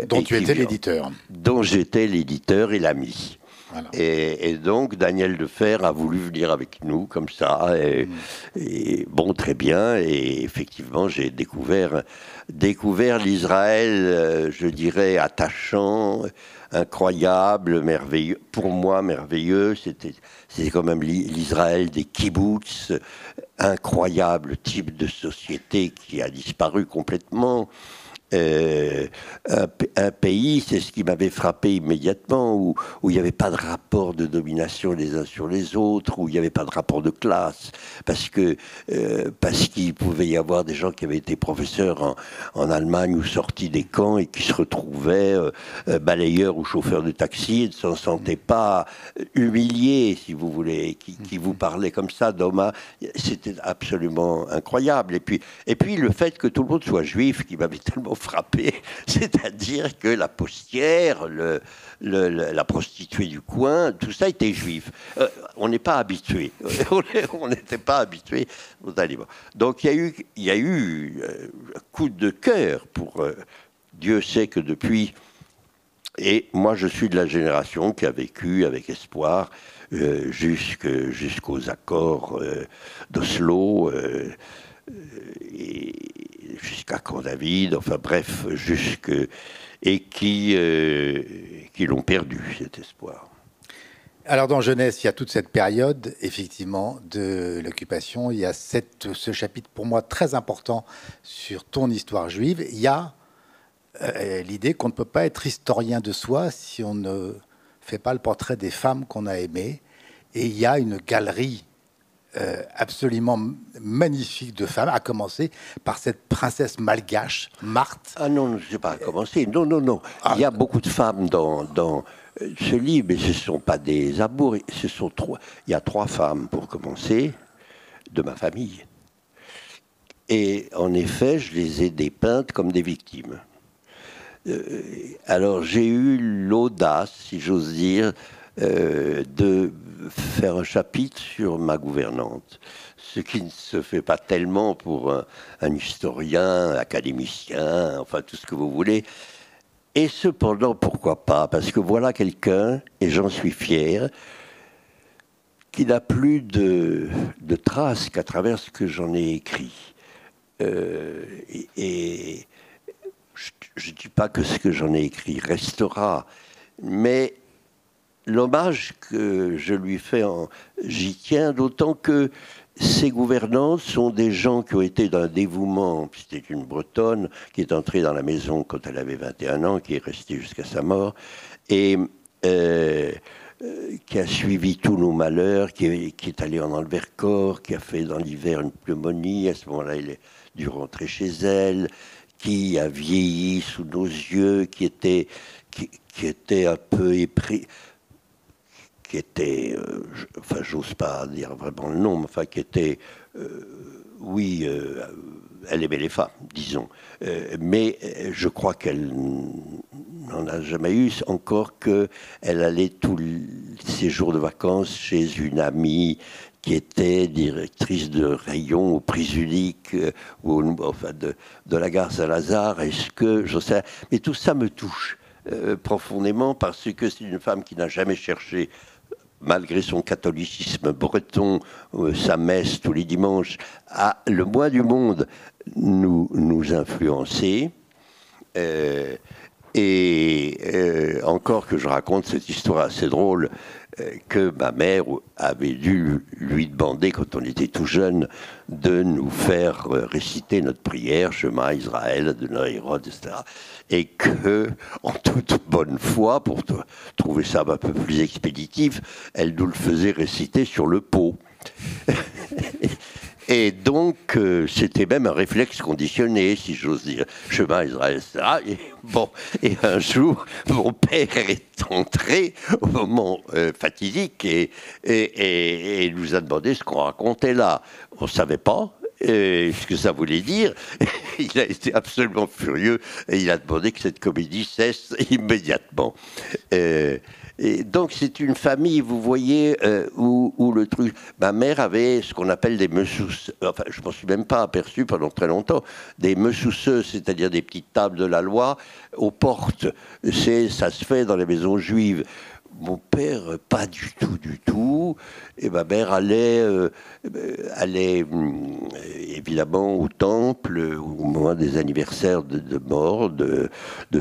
Dont tu étais l'éditeur. Dont j'étais l'éditeur et l'ami. Voilà. Et donc, Daniel Defer a voulu venir avec nous, comme ça. Et bon, très bien. Et effectivement, j'ai découvert l'Israël, je dirais, attachant, incroyable, merveilleux. Pour moi, merveilleux. C'était quand même l'Israël des kibbutz, incroyable type de société qui a disparu complètement. Un pays, c'est ce qui m'avait frappé immédiatement, où il n'y avait pas de rapport de domination les uns sur les autres, où il n'y avait pas de rapport de classe, parce qu'il pouvait y avoir des gens qui avaient été professeurs en Allemagne ou sortis des camps et qui se retrouvaient balayeurs ou chauffeurs de taxi et ne s'en sentaient pas humiliés, si vous voulez, qui vous parlaient comme ça d'homme. C'était absolument incroyable. Et puis le fait que tout le monde soit juif, qui m'avait tellement frappé, c'est-à-dire que la postière, la prostituée du coin, tout ça était juif. On n'est pas habitué. On n'était pas habitué aux talibans. Donc il y a eu un coup de cœur pour... Dieu sait que depuis... Et moi, je suis de la génération qui a vécu avec espoir jusqu'aux accords d'Oslo, et jusqu'à Camp David, enfin bref, et qui l'ont perdu, cet espoir. Alors dans Jeunesse, il y a toute cette période, effectivement, de l'occupation. Il y a ce chapitre, pour moi, très important sur ton histoire juive. Il y a l'idée qu'on ne peut pas être historien de soi si on ne fait pas le portrait des femmes qu'on a aimées. Et il y a une galerie absolument magnifique de femmes, à commencer par cette princesse malgache, Marthe. Ah non, je n'ai pas commencé. Non. Il y a beaucoup de femmes dans ce livre, mais ce ne sont pas des amours. Il y a 3 femmes, pour commencer, de ma famille. Et en effet, je les ai dépeintes comme des victimes. Alors j'ai eu l'audace, si j'ose dire, de faire un chapitre sur ma gouvernante, ce qui ne se fait pas tellement pour un historien, un académicien, enfin tout ce que vous voulez. Et cependant, pourquoi pas? Parce que voilà quelqu'un, et j'en suis fier, qui n'a plus de traces qu'à travers ce que j'en ai écrit. Et je ne dis pas que ce que j'en ai écrit restera, mais l'hommage que je lui fais, j'y tiens, d'autant que ces gouvernantes sont des gens qui ont été d'un dévouement. C'était une Bretonne qui est entrée dans la maison quand elle avait 21 ans, qui est restée jusqu'à sa mort, et qui a suivi tous nos malheurs, qui est allée en Vercors, qui a fait dans l'hiver une pneumonie. À ce moment-là, elle a dû rentrer chez elle, qui a vieilli sous nos yeux, qui était un peu épris, qui était, enfin j'ose pas dire vraiment le nom, mais enfin qui était, elle aimait les femmes, disons, mais je crois qu'elle n'en a jamais eu, encore qu'elle allait tous ses jours de vacances chez une amie qui était directrice de rayon au Prix Unique, enfin de la gare Saint-Lazare. Est-ce que, je sais, mais tout ça me touche profondément, parce que c'est une femme qui n'a jamais cherché, malgré son catholicisme breton, sa messe tous les dimanches, à le moins du monde nous influencer. Encore que je raconte cette histoire assez drôle, que ma mère avait dû lui demander, quand on était tout jeune, de nous faire réciter notre prière, Shema Israël, Adonai Echad, etc. Et que, en toute bonne foi, pour trouver ça un peu plus expéditif, elle nous le faisait réciter sur le pot. Et donc, c'était même un réflexe conditionné, si j'ose dire. Chemin Israël, ça. Et un jour, mon père est entré au moment fatidique et nous a demandé ce qu'on racontait là. On ne savait pas ce que ça voulait dire. Il a été absolument furieux et il a demandé que cette comédie cesse immédiatement. Et donc c'est une famille, vous voyez, où le truc... Ma mère avait ce qu'on appelle des messousseuses, enfin je m'en suis même pas aperçu pendant très longtemps, des messousseuses, c'est-à-dire des petites tables de la loi aux portes. Ça se fait dans les maisons juives. Mon père, pas du tout. Et ma mère allait évidemment au temple au moment des anniversaires de mort de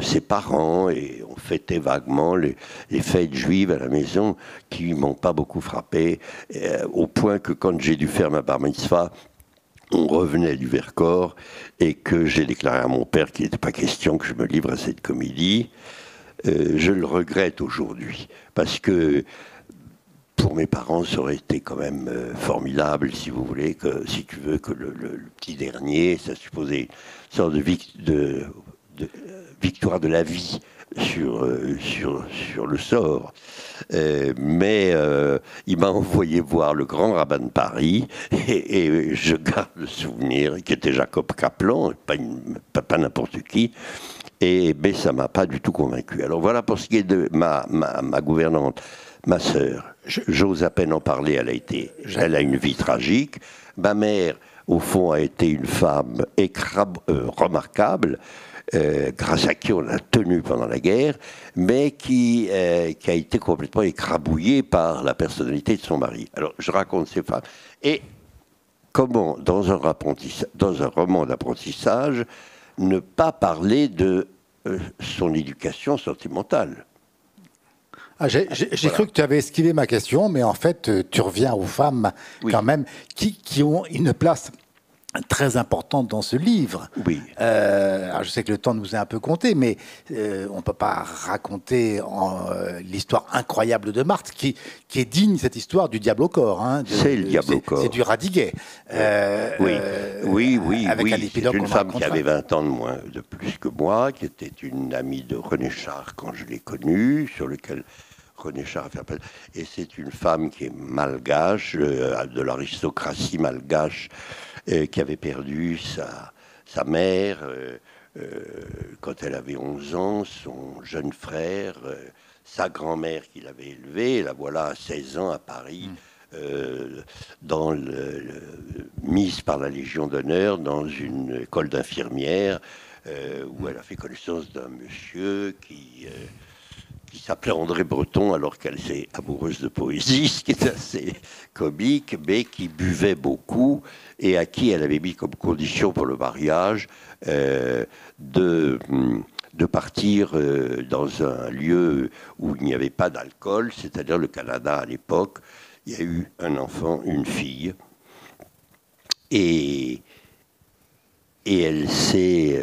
ses parents. Et on fêtait vaguement les fêtes juives à la maison qui m'ont pas beaucoup frappé. Au point que quand j'ai dû faire ma bar mitzvah, on revenait du Vercors et que j'ai déclaré à mon père qu'il n'était pas question que je me livre à cette comédie. Je le regrette aujourd'hui, parce que pour mes parents, ça aurait été quand même formidable, si vous voulez, si tu veux, que le petit dernier, ça supposait une sorte de victoire de la vie sur le sort. Mais il m'a envoyé voir le grand rabbin de Paris, et je garde le souvenir, qui était Jacob Kaplan, pas n'importe qui, mais ça ne m'a pas du tout convaincu. Alors voilà pour ce qui est de ma gouvernante. Ma sœur, j'ose à peine en parler, elle a une vie tragique. Ma mère, au fond, a été une femme remarquable, grâce à qui on a tenu pendant la guerre, mais qui a été complètement écrabouillée par la personnalité de son mari. Alors, je raconte ces femmes. Et comment, dans un roman d'apprentissage, ne pas parler de son éducation sentimentale? J'ai cru que tu avais esquivé ma question, mais en fait, tu reviens aux femmes, quand même, qui ont une place très importante dans ce livre. Oui. Alors je sais que le temps nous est un peu compté, mais on ne peut pas raconter l'histoire incroyable de Marthe, qui est digne, cette histoire, du diable au corps. Hein, c'est le diable au corps. C'est du Radiguet. Oui. C'est une femme qui avait 20 ans de plus que moi, qui était une amie de René Char quand je l'ai connue, sur lequel René Char a fait appel. Et c'est une femme qui est malgache, de l'aristocratie malgache, qui avait perdu sa mère quand elle avait 11 ans, son jeune frère, sa grand-mère qui l'avait élevée, la voilà à 16 ans à Paris, mise par la Légion d'honneur dans une école d'infirmière, où elle a fait connaissance d'un monsieur qui s'appelait André Breton, alors qu'elle était amoureuse de poésie, ce qui est assez comique, mais qui buvait beaucoup et à qui elle avait mis comme condition pour le mariage de partir dans un lieu où il n'y avait pas d'alcool, c'est-à-dire le Canada à l'époque. Il y a eu un enfant, une fille, et elle s'est...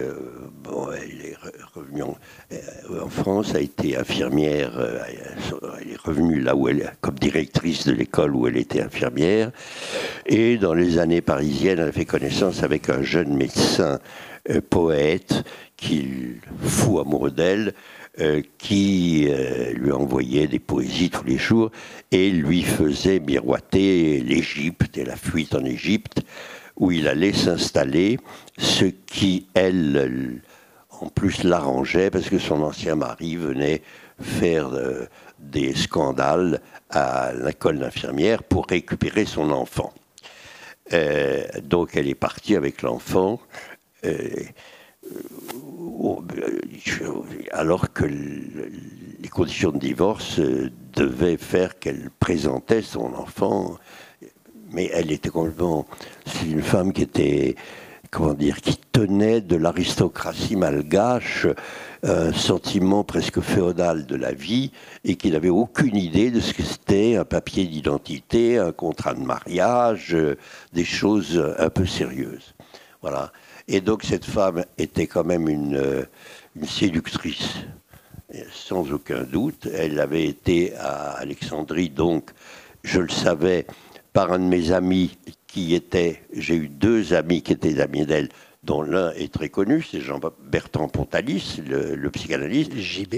elle est revenue en France, a été infirmière, elle est revenue là où elle, comme directrice de l'école où elle était infirmière, et dans les années parisiennes, elle a fait connaissance avec un jeune médecin poète, fou amoureux d'elle, qui lui envoyait des poésies tous les jours, et lui faisait miroiter l'Égypte et la fuite en Égypte, où il allait s'installer, ce qui, elle, en plus l'arrangeait, parce que son ancien mari venait faire des scandales à l'école d'infirmière pour récupérer son enfant. Donc elle est partie avec l'enfant, alors que les conditions de divorce devaient faire qu'elle présentait son enfant. Mais elle était complètement... C'est une femme qui était, comment dire, qui tenait de l'aristocratie malgache, un sentiment presque féodal de la vie, et qui n'avait aucune idée de ce que c'était un papier d'identité, un contrat de mariage, des choses un peu sérieuses. Voilà. Et donc cette femme était quand même une séductrice, sans aucun doute. Elle avait été à Alexandrie, donc je le savais, par un de mes amis j'ai eu deux amis qui étaient amis d'elle, dont l'un est très connu, c'est Jean-Bertrand Pontalis, le psychanalyste. JB.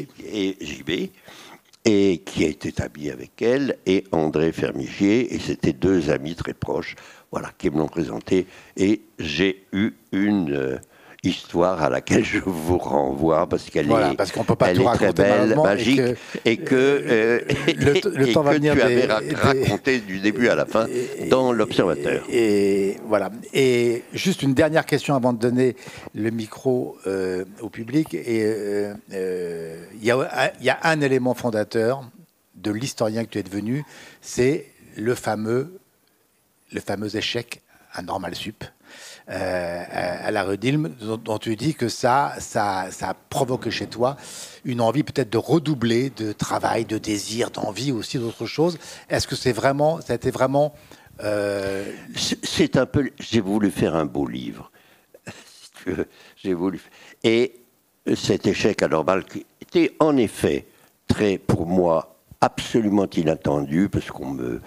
Et qui a été ami avec elle, et André Fermigier, et c'était deux amis très proches, voilà, qui me l'ont présenté. Et j'ai eu une histoire à laquelle je vous renvoie, parce qu'elle parce qu'on peut pas elle tout est très belle, magique, et que le temps va venir tu avais raconté du début à la fin dans l'Observateur. Et voilà. Et juste une dernière question avant de donner le micro au public. Et il y a un élément fondateur de l'historien que tu es devenu, c'est le fameux échec à Normal Sup. À la rue d'Ilm, dont tu dis que ça a provoqué chez toi une envie peut-être de redoubler de travail, de désir, d'envie aussi d'autres choses. Est-ce que ça a été vraiment C'est un peu... J'ai voulu faire un beau livre. Si tu veux, j'ai voulu... Et cet échec anormal qui était en effet très, pour moi, absolument inattendu, parce qu'on me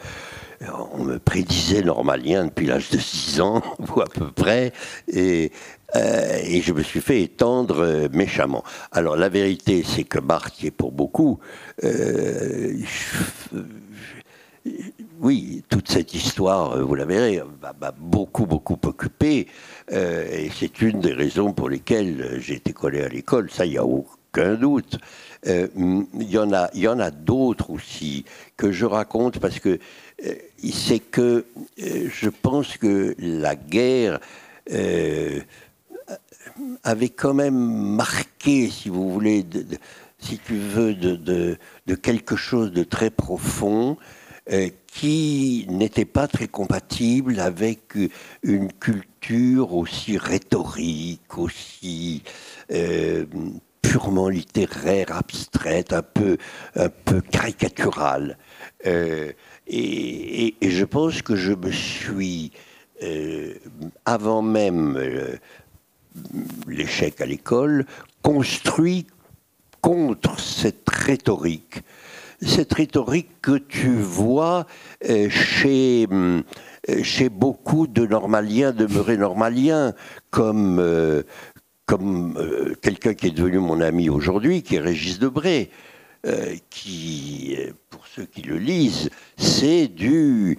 prédisait normalien depuis l'âge de 6 ans, ou à peu près, et je me suis fait étendre méchamment. Alors la vérité, c'est que Barthes, qui est pour beaucoup, oui, toute cette histoire, vous la verrez, m'a beaucoup occupé, et c'est une des raisons pour lesquelles j'ai été collé à l'école, ça, il n'y a aucun doute. Il y en a d'autres aussi que je raconte parce que c'est que je pense que la guerre avait quand même marqué, si vous voulez, si tu veux, de quelque chose de très profond qui n'était pas très compatible avec une culture aussi rhétorique, aussi purement littéraire, abstraite, un peu caricaturale. Et je pense que je me suis, avant même l'échec à l'école, construit contre cette rhétorique que tu vois chez beaucoup de normaliens demeurés normaliens, comme quelqu'un qui est devenu mon ami aujourd'hui, qui est Régis Debray, qui, pour ceux qui le lisent, c'est du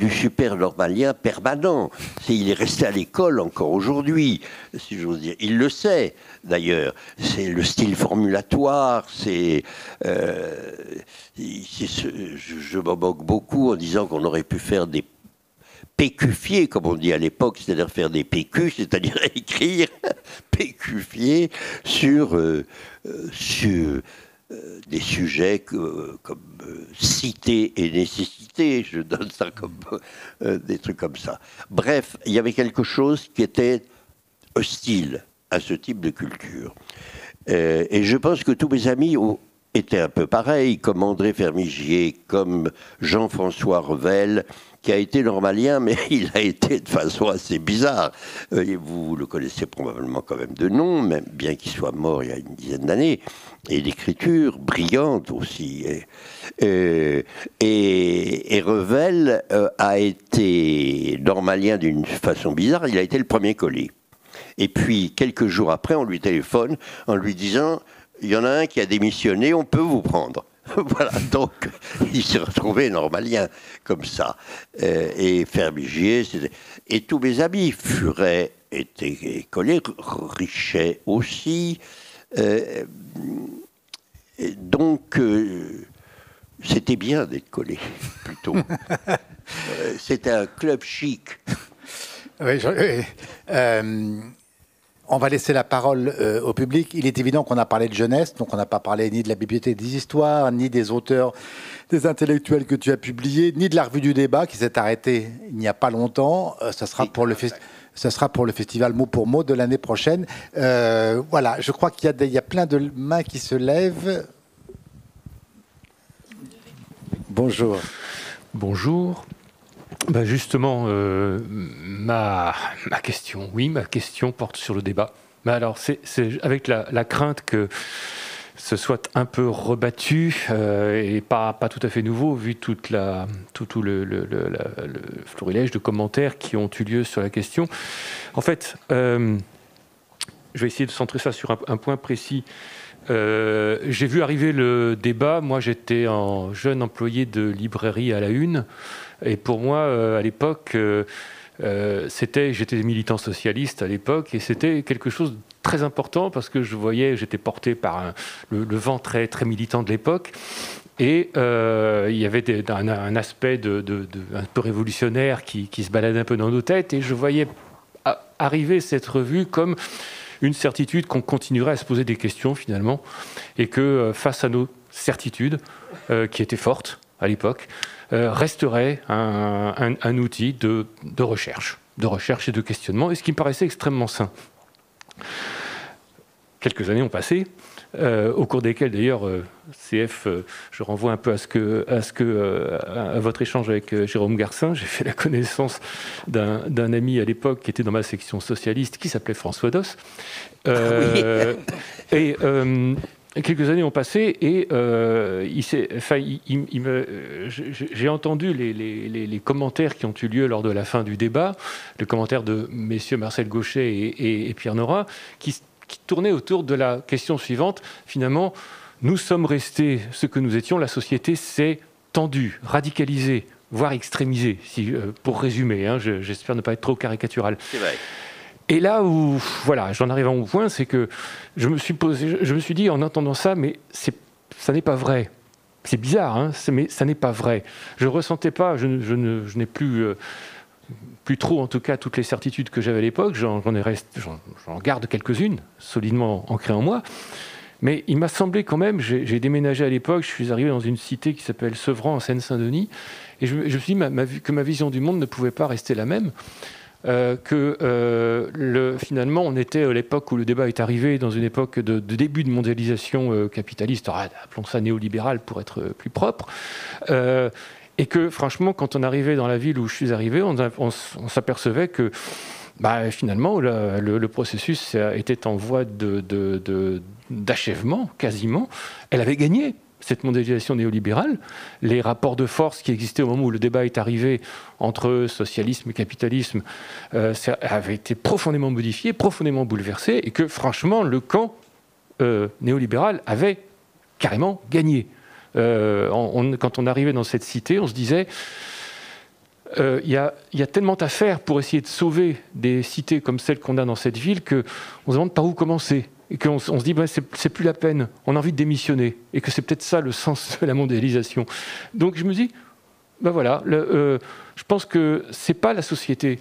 super normalien permanent. Il est resté à l'école encore aujourd'hui, si j'ose dire. Il le sait, d'ailleurs. C'est le style formulatoire, je m'en moque beaucoup en disant qu'on aurait pu faire des pécufier, comme on dit à l'époque, c'est-à-dire faire des PQ, c'est-à-dire écrire pécufier sur des sujets comme cité et nécessité, je donne ça comme des trucs comme ça. Bref, il y avait quelque chose qui était hostile à ce type de culture. Et je pense que tous mes amis étaient un peu pareils, comme André Fermigier, comme Jean-François Revel, qui a été normalien, mais il a été de façon assez bizarre. Vous le connaissez probablement quand même de nom, même bien qu'il soit mort il y a une dizaine d'années, et d'écriture brillante aussi. Et Revel a été normalien d'une façon bizarre, il a été le premier collé. Et puis, quelques jours après, on lui téléphone en lui disant « Il y en a un qui a démissionné, on peut vous prendre ». Voilà, donc il s'est retrouvé normalien comme ça. Et Fermigier, et tous mes amis, Furet était collé, Richet aussi. Donc, c'était bien d'être collé, plutôt. C'était un club chic. Oui, on va laisser la parole au public. Il est évident qu'on a parlé de jeunesse, donc on n'a pas parlé ni de la Bibliothèque des histoires, ni des auteurs, des intellectuels que tu as publiés, ni de la Revue du débat qui s'est arrêtée il n'y a pas longtemps. Ça sera pour le festival mot pour mot de l'année prochaine. Voilà, je crois qu'il y a plein de mains qui se lèvent. Bonjour. Bonjour. Ben justement, ma question porte sur le débat. Mais alors, c'est avec la crainte que ce soit un peu rebattu et pas tout à fait nouveau, vu tout le florilège de commentaires qui ont eu lieu sur la question. En fait, je vais essayer de centrer ça sur un point précis. J'ai vu arriver le débat. Moi, j'étais un jeune employé de librairie à la Une. Et pour moi, à l'époque, j'étais militant socialiste à l'époque, et c'était quelque chose de très important parce que j'étais porté par le vent très, très militant de l'époque. Et il y avait un aspect un peu révolutionnaire qui se baladait un peu dans nos têtes, et je voyais arriver cette revue comme une certitude qu'on continuerait à se poser des questions finalement, et que face à nos certitudes, qui étaient fortes à l'époque, resterait un outil de recherche et de questionnement, et ce qui me paraissait extrêmement sain. quelques années ont passé, au cours desquelles d'ailleurs, CF, je renvoie un peu à votre échange avec Jérôme Garcin. J'ai fait la connaissance d'un ami à l'époque qui était dans ma section socialiste, qui s'appelait François Doss. Et quelques années ont passé et j'ai entendu les commentaires qui ont eu lieu lors de la fin du débat, les commentaires de messieurs Marcel Gauchet et Pierre Nora, qui tournaient autour de la question suivante. Finalement, nous sommes restés ce que nous étions, la société s'est tendue, radicalisée, voire extrémisée, pour résumer, hein, j'espère ne pas être trop caricatural. C'est vrai. Et là où, voilà, j'en arrive au point, c'est que je me suis dit en entendant ça, mais ça n'est pas vrai. C'est bizarre, hein, mais ça n'est pas vrai. Je ne ressentais pas, je n'ai plus trop, en tout cas, toutes les certitudes que j'avais à l'époque. J'en garde quelques-unes, solidement ancrées en moi. Mais il m'a semblé quand même, j'ai déménagé à l'époque, je suis arrivé dans une cité qui s'appelle Sevran, en Seine-Saint-Denis, et je me suis dit que ma vision du monde ne pouvait pas rester la même. Finalement, on était à l'époque où le débat est arrivé, dans une époque de début de mondialisation capitaliste, appelons ça néolibérale pour être plus propre, et que franchement, quand on arrivait dans la ville où je suis arrivé, on s'apercevait que finalement, le processus était en voie d'achèvement, quasiment. Elle avait gagné, cette mondialisation néolibérale. Les rapports de force qui existaient au moment où le débat est arrivé entre socialisme et capitalisme avaient été profondément modifiés, profondément bouleversés, et que franchement, le camp néolibéral avait carrément gagné. Quand on arrivait dans cette cité, on se disait... Il y a tellement à faire pour essayer de sauver des cités comme celle qu'on a dans cette ville qu'on se demande par où commencer. Et qu'on se dit, c'est plus la peine, on a envie de démissionner. Et que c'est peut-être ça le sens de la mondialisation. Donc je me dis, voilà, je pense que c'est pas la société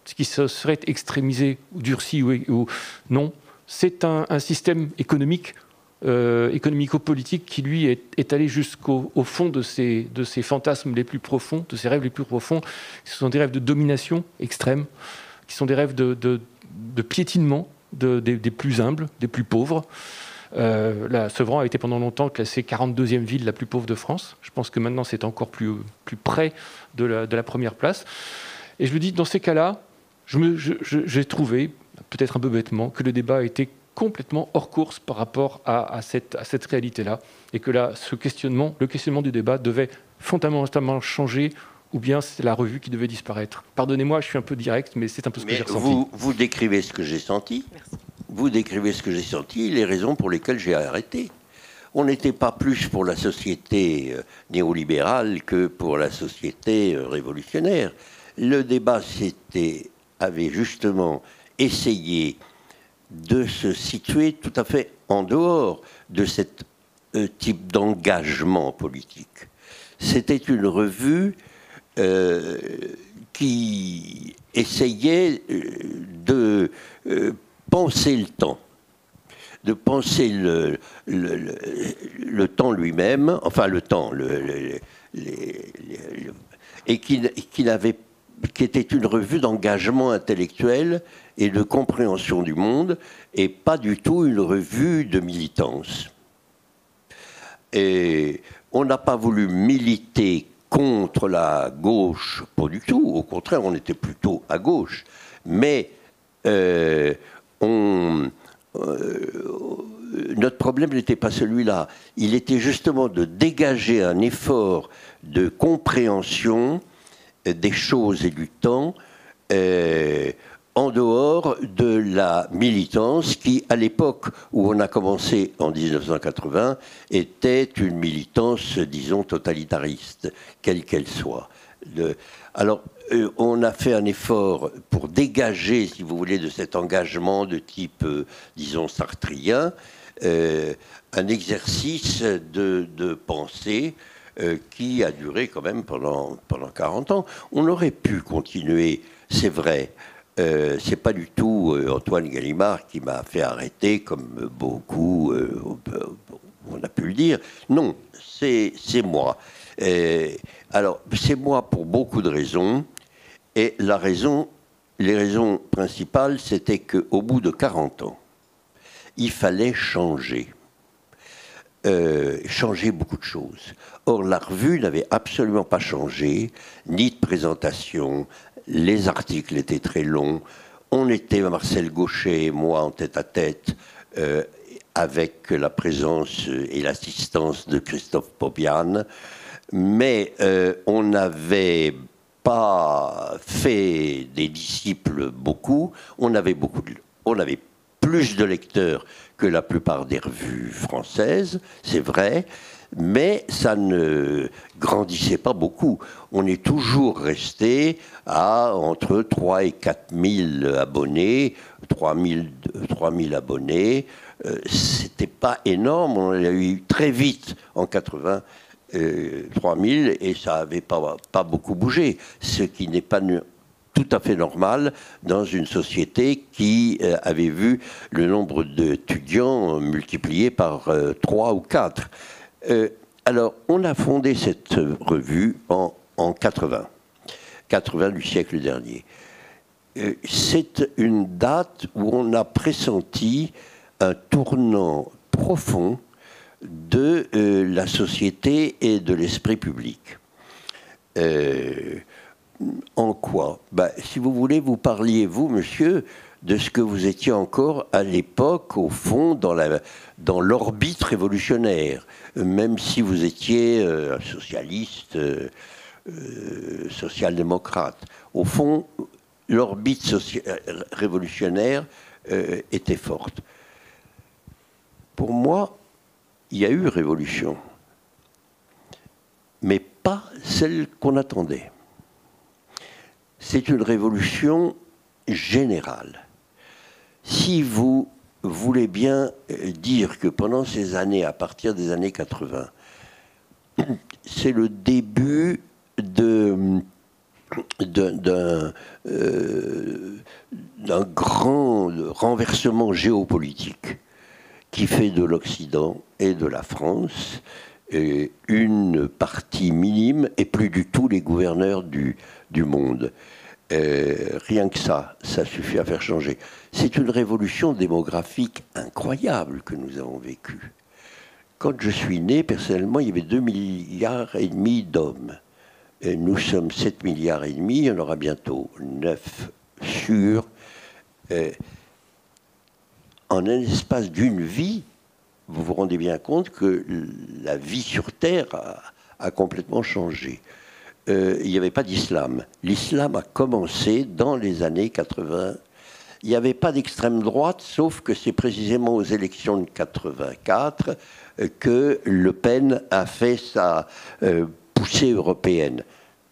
qui serait extrémisée ou durcie ou non. C'est un système économique, économico-politique qui, lui, est allé jusqu'au fond de ces fantasmes les plus profonds, de ces rêves les plus profonds, qui sont des rêves de domination extrême, qui sont des rêves de piétinement des plus humbles, des plus pauvres. Sevran a été pendant longtemps classée 42e ville la plus pauvre de France. Je pense que maintenant, c'est encore plus près de la première place. Et je me dis, dans ces cas-là, j'ai trouvé, peut-être un peu bêtement, que le débat était complètement hors course par rapport à cette réalité-là, et que là, le questionnement du débat devait fondamentalement changer, ou bien c'est la revue qui devait disparaître. Pardonnez-moi, je suis un peu direct, mais c'est un peu ce que j'ai ressenti. Vous décrivez ce que j'ai senti. Merci. Vous décrivez ce que j'ai senti, les raisons pour lesquelles j'ai arrêté. On n'était pas plus pour la société néolibérale que pour la société révolutionnaire. Le débat avait justement essayé de se situer tout à fait en dehors de ce type d'engagement politique. C'était une revue qui essayait de penser le temps, de penser le temps lui-même, enfin le temps, et qui était une revue d'engagement intellectuel et de compréhension du monde, et pas du tout une revue de militance. Et on n'a pas voulu militer contre la gauche, pas du tout, au contraire, on était plutôt à gauche, mais notre problème n'était pas celui-là, il était justement de dégager un effort de compréhension des choses et du temps en dehors de la militance qui, à l'époque où on a commencé en 1980, était une militance, disons, totalitariste, quelle qu'elle soit. Alors, on a fait un effort pour dégager, si vous voulez, de cet engagement de type, disons, sartrien, un exercice de pensée qui a duré quand même pendant 40 ans. On aurait pu continuer, c'est vrai. C'est pas du tout Antoine Gallimard qui m'a fait arrêter, comme beaucoup, on a pu le dire. Non, c'est moi. Alors, c'est moi pour beaucoup de raisons. Et les raisons principales, c'était qu'au bout de 40 ans, il fallait changer. Changer beaucoup de choses. Or, la revue n'avait absolument pas changé, ni de présentation, les articles étaient très longs, on était, Marcel Gauchet et moi, en tête-à-tête, avec la présence et l'assistance de Christophe Popian, mais on n'avait pas fait des disciples beaucoup, on avait plus de lecteurs que la plupart des revues françaises, c'est vrai, mais ça ne grandissait pas beaucoup. On est toujours resté à entre 3 et 4 000 abonnés, 3 000 abonnés. C'était pas énorme, on a eu très vite en 80 3 000 et ça n'avait pas beaucoup bougé, ce qui n'est pas tout à fait normal dans une société qui avait vu le nombre d'étudiants multiplié par 3 ou 4. Alors, on a fondé cette revue en 80 du siècle dernier. C'est une date où on a pressenti un tournant profond de la société et de l'esprit public. En quoi? Si vous voulez, vous parliez, vous, monsieur, de ce que vous étiez encore à l'époque, au fond, dans l'orbite révolutionnaire, même si vous étiez un socialiste, social-démocrate. Au fond, l'orbite révolutionnaire était forte. Pour moi, il y a eu révolution, mais pas celle qu'on attendait. C'est une révolution générale. Si vous voulez bien dire que pendant ces années, à partir des années 80, c'est le début d'un grand renversement géopolitique qui fait de l'Occident et de la France une partie minime et plus du tout les gouverneurs du monde. Rien que ça suffit à faire changer. C'est une révolution démographique incroyable que nous avons vécue. Quand je suis né, personnellement, il y avait 2,5 milliards d'hommes. Nous sommes 7,5 milliards, il y en aura bientôt 9 sûrs. En un espace d'une vie, vous vous rendez bien compte que la vie sur Terre a complètement changé. Il n'y avait pas d'islam. L'islam a commencé dans les années 80. Il n'y avait pas d'extrême droite, sauf que c'est précisément aux élections de 84 que Le Pen a fait sa poussée européenne.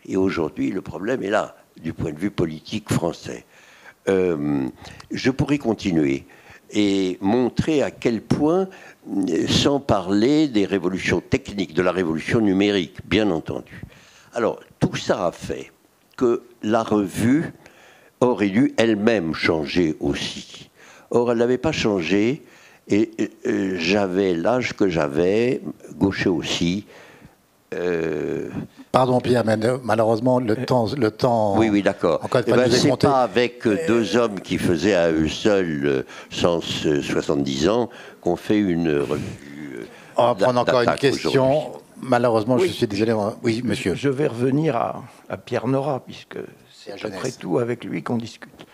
Et aujourd'hui, le problème est là, du point de vue politique français. Je pourrais continuer et montrer à quel point, sans parler des révolutions techniques, de la révolution numérique, bien entendu. Alors, tout ça a fait que la revue aurait dû elle-même changer aussi. Or, elle n'avait pas changé, et j'avais l'âge que j'avais, Gauchet aussi. Pardon Pierre, mais malheureusement le temps. Oui, d'accord. C'est pas avec deux hommes qui faisaient à eux seuls 170 ans qu'on fait une revue. On va prendre encore une question. Malheureusement, oui, je suis désolé. Oui, monsieur. Je vais revenir à Pierre Nora, puisque c'est après tout avec lui qu'on discute.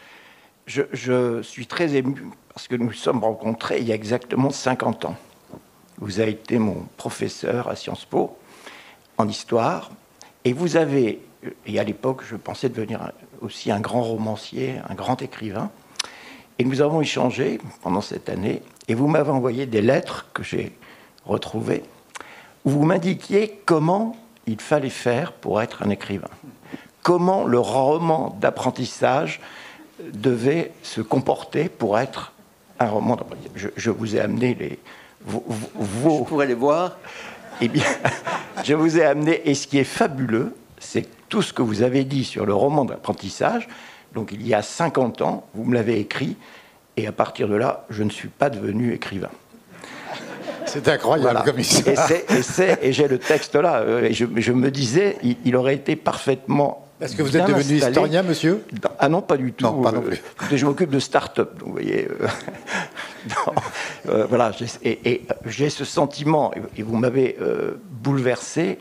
Je suis très ému parce que nous nous sommes rencontrés il y a exactement 50 ans. Vous avez été mon professeur à Sciences Po en histoire, et vous avez, et à l'époque je pensais devenir aussi un grand romancier, un grand écrivain, et nous avons échangé pendant cette année, et vous m'avez envoyé des lettres que j'ai retrouvées, où vous m'indiquiez comment il fallait faire pour être un écrivain, comment le roman d'apprentissage devait se comporter pour être un roman d'apprentissage. Je vous ai amené vos... Je pourrais les voir. Eh bien, je vous ai amené, et ce qui est fabuleux, c'est tout ce que vous avez dit sur le roman d'apprentissage. Donc il y a 50 ans, vous me l'avez écrit, et à partir de là, je ne suis pas devenu écrivain. C'est incroyable, voilà. Comme histoire. Et j'ai le texte là, et je me disais, il aurait été parfaitement... Est-ce que vous êtes devenu historien, monsieur ? Ah non, pas du tout. Non, pas non plus. Je m'occupe de start-up, donc vous voyez... Voilà, j'ai ce sentiment, et vous m'avez bouleversé,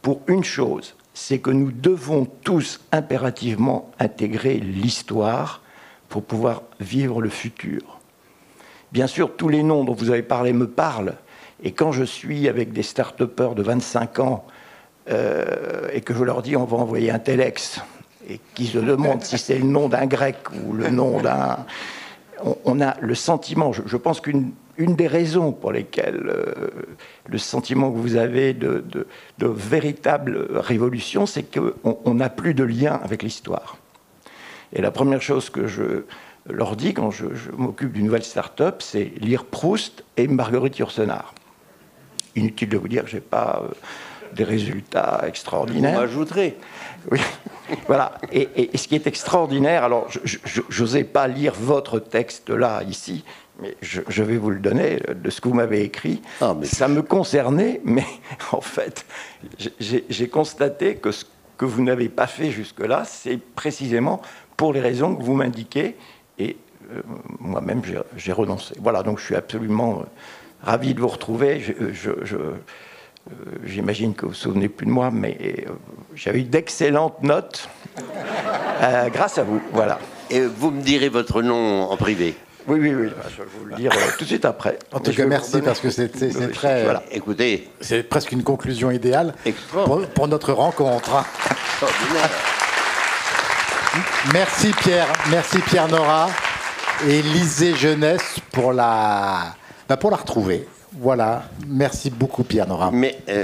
pour une chose, c'est que nous devons tous impérativement intégrer l'histoire pour pouvoir vivre le futur. Bien sûr, tous les noms dont vous avez parlé me parlent, et quand je suis avec des start-upers de 25 ans et que je leur dis on va envoyer un telex, et qu'ils se demandent si c'est le nom d'un grec ou le nom d'un... On a le sentiment, je pense qu'une des raisons pour lesquelles le sentiment que vous avez de véritable révolution, c'est qu'on n'a plus de lien avec l'histoire. Et la première chose que je leur dis quand je m'occupe d'une nouvelle start-up, c'est lire Proust et Marguerite Yourcenar. Inutile de vous dire que je n'ai pas des résultats extraordinaires. Vous m'ajouterez. Oui, voilà. Et ce qui est extraordinaire, alors je n'osais pas lire votre texte là, ici, mais je vais vous le donner, de ce que vous m'avez écrit. Ah, mais... Ça me concernait, mais en fait, j'ai constaté que ce que vous n'avez pas fait jusque-là, c'est précisément pour les raisons que vous m'indiquez, et moi-même, j'ai renoncé. Voilà, donc je suis absolument ravi de vous retrouver. J'imagine que vous ne vous souvenez plus de moi, mais j'avais eu d'excellentes notes grâce à vous. Voilà. Et vous me direz votre nom en privé. Oui. Je vais vous le dire tout de suite après. En tout cas, merci parce que c'est très. Voilà. Écoutez, c'est presque une conclusion idéale pour notre rencontre. Merci Pierre Nora, et lisez Jeunesse pour la retrouver. Voilà, merci beaucoup Pierre Nora.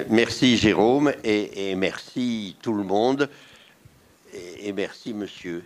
Merci Jérôme, et merci tout le monde, et merci monsieur.